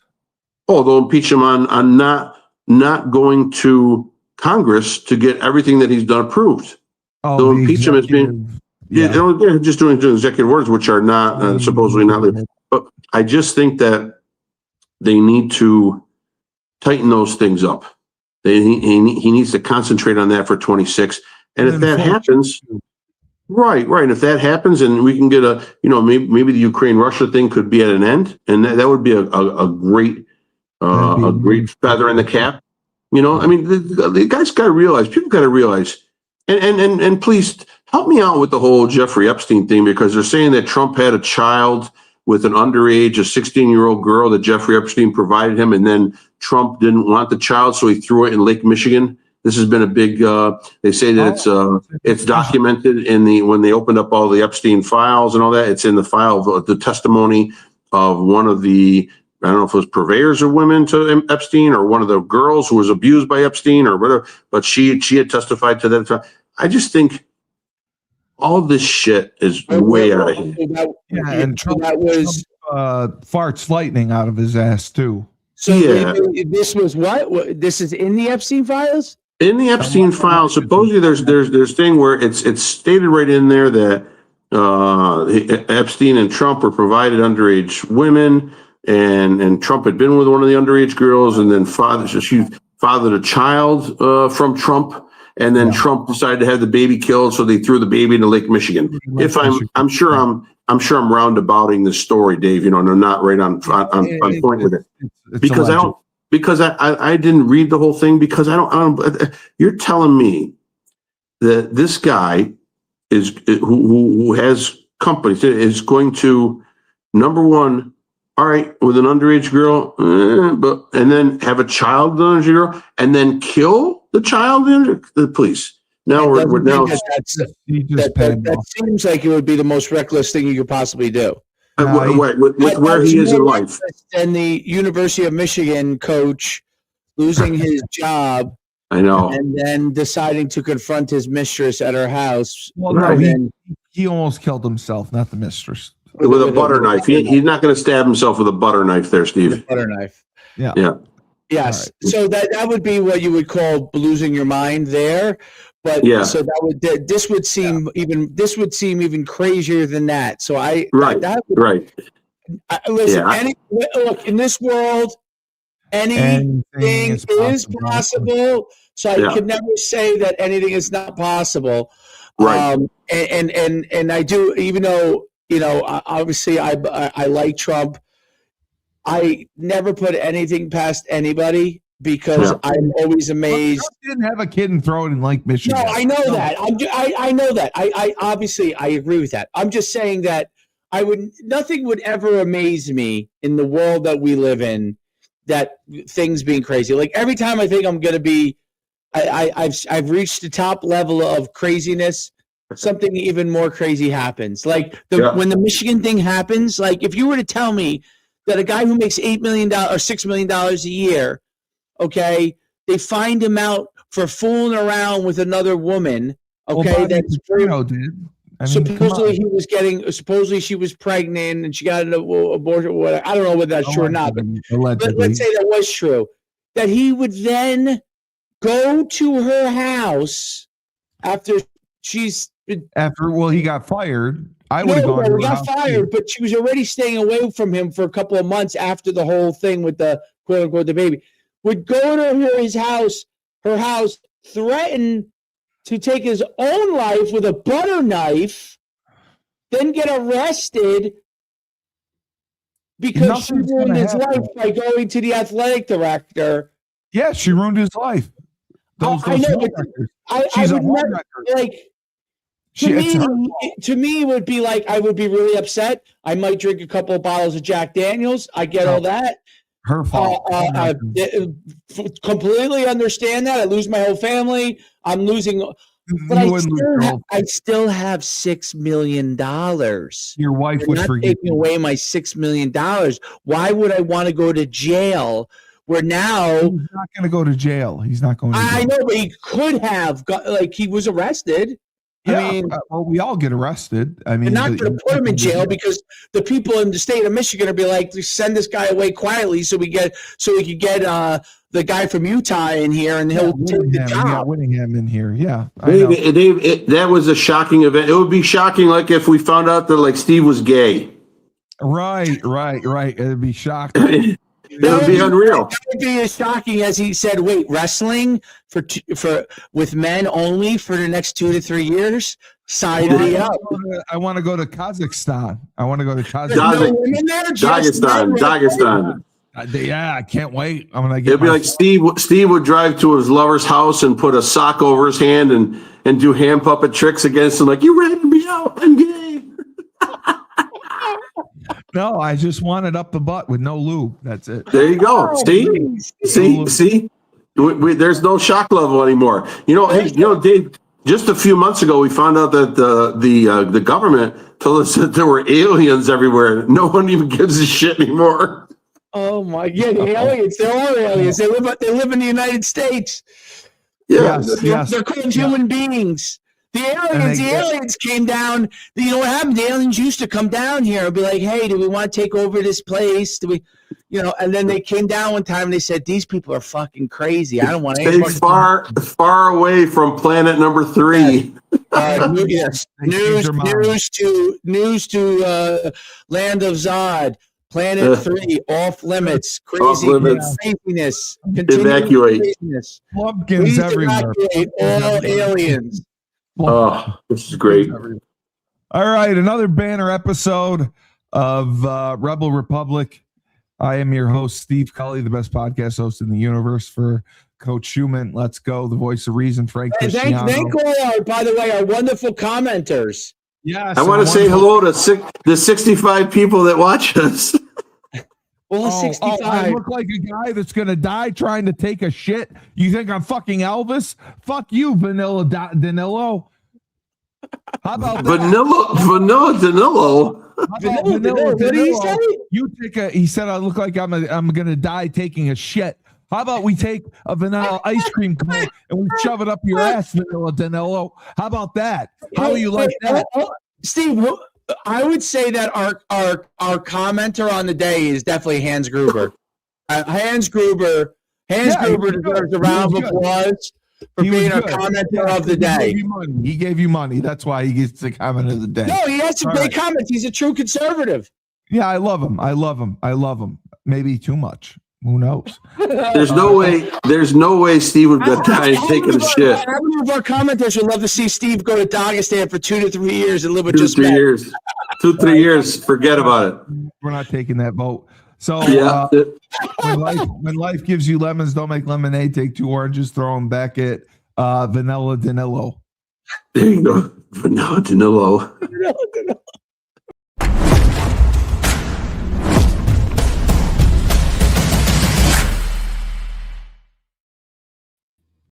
Oh, they'll impeach him on not going to Congress to get everything that he's done approved. They'll impeach him as being just doing executive orders, which are not supposedly not legal. But I just think that they need to tighten those things up. He needs to concentrate on that for 26. And if that happens, right. And if that happens, and we can get maybe the Ukraine-Russia thing could be at an end, and that would be a great feather in the cap. I mean, the guys got to realize, people got to realize, and please help me out with the whole Jeffrey Epstein thing, because they're saying that Trump had a child with an underage, a 16-year-old girl that Jeffrey Epstein provided him, and then Trump didn't want the child, so he threw it in Lake Michigan. This has been a big. They say that it's documented when they opened up all the Epstein files and all that. It's in the file of the testimony of one of the, I don't know if it was purveyors of women to Epstein, or one of the girls who was abused by Epstein or whatever, but she had testified to that. I just think all this shit is way out of hand. And Trump farts lightning out of his ass too. So this was what? This is in the Epstein files? In the Epstein files, supposedly there's thing where it's stated right in there that Epstein and Trump were provided underage women, and Trump had been with one of the underage girls, and then she fathered a child from Trump, and then Trump decided to have the baby killed, so they threw the baby into Lake Michigan. I'm sure I'm roundabouting this story, Dave. And I'm not right on point with it, because I didn't read the whole thing, because I don't. You're telling me that this guy who has companies is going to, number one, all right, with an underage girl, and then have a child with an underage girl, and then kill the child? Please. Now that seems like it would be the most reckless thing you could possibly do. With where he is in life. And the University of Michigan coach losing his job. I know. And then deciding to confront his mistress at her house. Well, no, he almost killed himself, not the mistress. With a butter knife. He's not going to stab himself with a butter knife there, Steve. Butter knife. Yeah. Yes. Right. So that would be what you would call losing your mind there. But so this would seem even crazier than that. So listen. Look, in this world, anything is possible. So I could never say that anything is not possible. Right. And I do, even though obviously I like Trump. I never put anything past anybody, because I'm always amazed. Trump didn't have a kid and throw it in Lake Michigan. No, I know that. I know that. I obviously I agree with that. I'm just saying that nothing would ever amaze me in the world that we live in, that things being crazy. Like every time I think I'm going to be, I've reached the top level of craziness, something even more crazy happens. Like when the Michigan thing happens, like if you were to tell me that a guy who makes $8 million or $6 million a year, okay, they find him out for fooling around with another woman. Okay, that's Bruno did. I mean, supposedly she was pregnant and she got an abortion. Whatever. I don't know whether that's true or not, but let's say that was true. That he would then go to her house after he got fired. I would have gone to her house. He got fired, but she was already staying away from him for a couple of months after the whole thing with the quote unquote the baby. Would go to her house, threaten to take his own life with a butter knife, then get arrested because she ruined his life by going to the athletic director. Yeah, she ruined his life. I know, but she's a homewrecker. To me, it would be like I would be really upset. I might drink a couple of bottles of Jack Daniels. I get all that. Her fault. Completely understand that. I lose my whole family. I'm losing, but I still have $6 million. Your wife would forgive taking away my $6 million. Why would I want to go to jail? Where now he's not going to go to jail. He's not going to jail. I know, but he could have he was arrested. Yeah, I mean, well, we all get arrested. I mean, they're not going to put him in jail because the people in the state of Michigan will be like, send this guy away quietly so we could get the guy from Utah in here and he'll take the job. Yeah, Whittingham in here. Yeah, that was a shocking event. It would be shocking, like if we found out that Steve was gay. Right. It'd be shocking. That would be unreal. That would be as shocking as he said, wait, wrestling for with men only for the next 2 to 3 years? Sign me up. I want to go to Kazakhstan. Dagestan. Yeah, I can't wait. I'm gonna get. It'd be like Steve would drive to his lover's house and put a sock over his hand and do hand puppet tricks against him, like, you ratted me out. I'm gay. No, I just want it up the butt with no lube. That's it. There you go. See. There's no shock level anymore. Dave. Just a few months ago, we found out that the government told us that there were aliens everywhere. No one even gives a shit anymore. Oh my God, the aliens! There are aliens. They live in the United States. Yeah, yes. They're called human beings. The aliens came down. You know what happened? The aliens used to come down here and be like, "Hey, do we want to take over this place? Do we?" And then they came down one time and they said, "These people are fucking crazy. I don't want to." Stay far away from planet number 3. Yes. News to Land of Zod. Planet 3 off limits. Craziness. Evacuate. Craziness. Pumpkins everywhere. Evacuate all aliens. Oh, this is great. All right, another banner episode of Rebel Republic. I am your host, Steve Cully, the best podcast host in the universe for Coach Schumann. Let's go, the voice of reason, Frank Cristiano. Thank all, by the way, our wonderful commenters. Yes, I want to say hello to the 65 people that watch us. Well, 65. I look like a guy that's going to die trying to take a shit. You think I'm fucking Elvis? Fuck you, Vanilla Danilo. How about Vanilla Danilo? Vanilla, what did he say? He said I look like I'm going to die taking a shit. How about we take a vanilla ice cream cone and we shove it up your ass, Vanilla Danilo? How about that? How do you like that? Steve, I would say that our commenter on the day is definitely Hans Gruber. Hans Gruber deserves a round of applause for being our commenter of the day. He gave you money. That's why he gets the comment of the day. No, he has some great comments. He's a true conservative. Yeah, I love him. Maybe too much. Who knows? There's no way Steve would get tired taking a shit. How many of our commenters would love to see Steve go to Dagestan for 2 to 3 years and live with 2 to 3 years? 2 to 3 years. Forget about it. We're not taking that vote. So when life gives you lemons, don't make lemonade. Take 2 oranges, throw them back at Vanilla Danilo. There you go. Vanilla Danilo.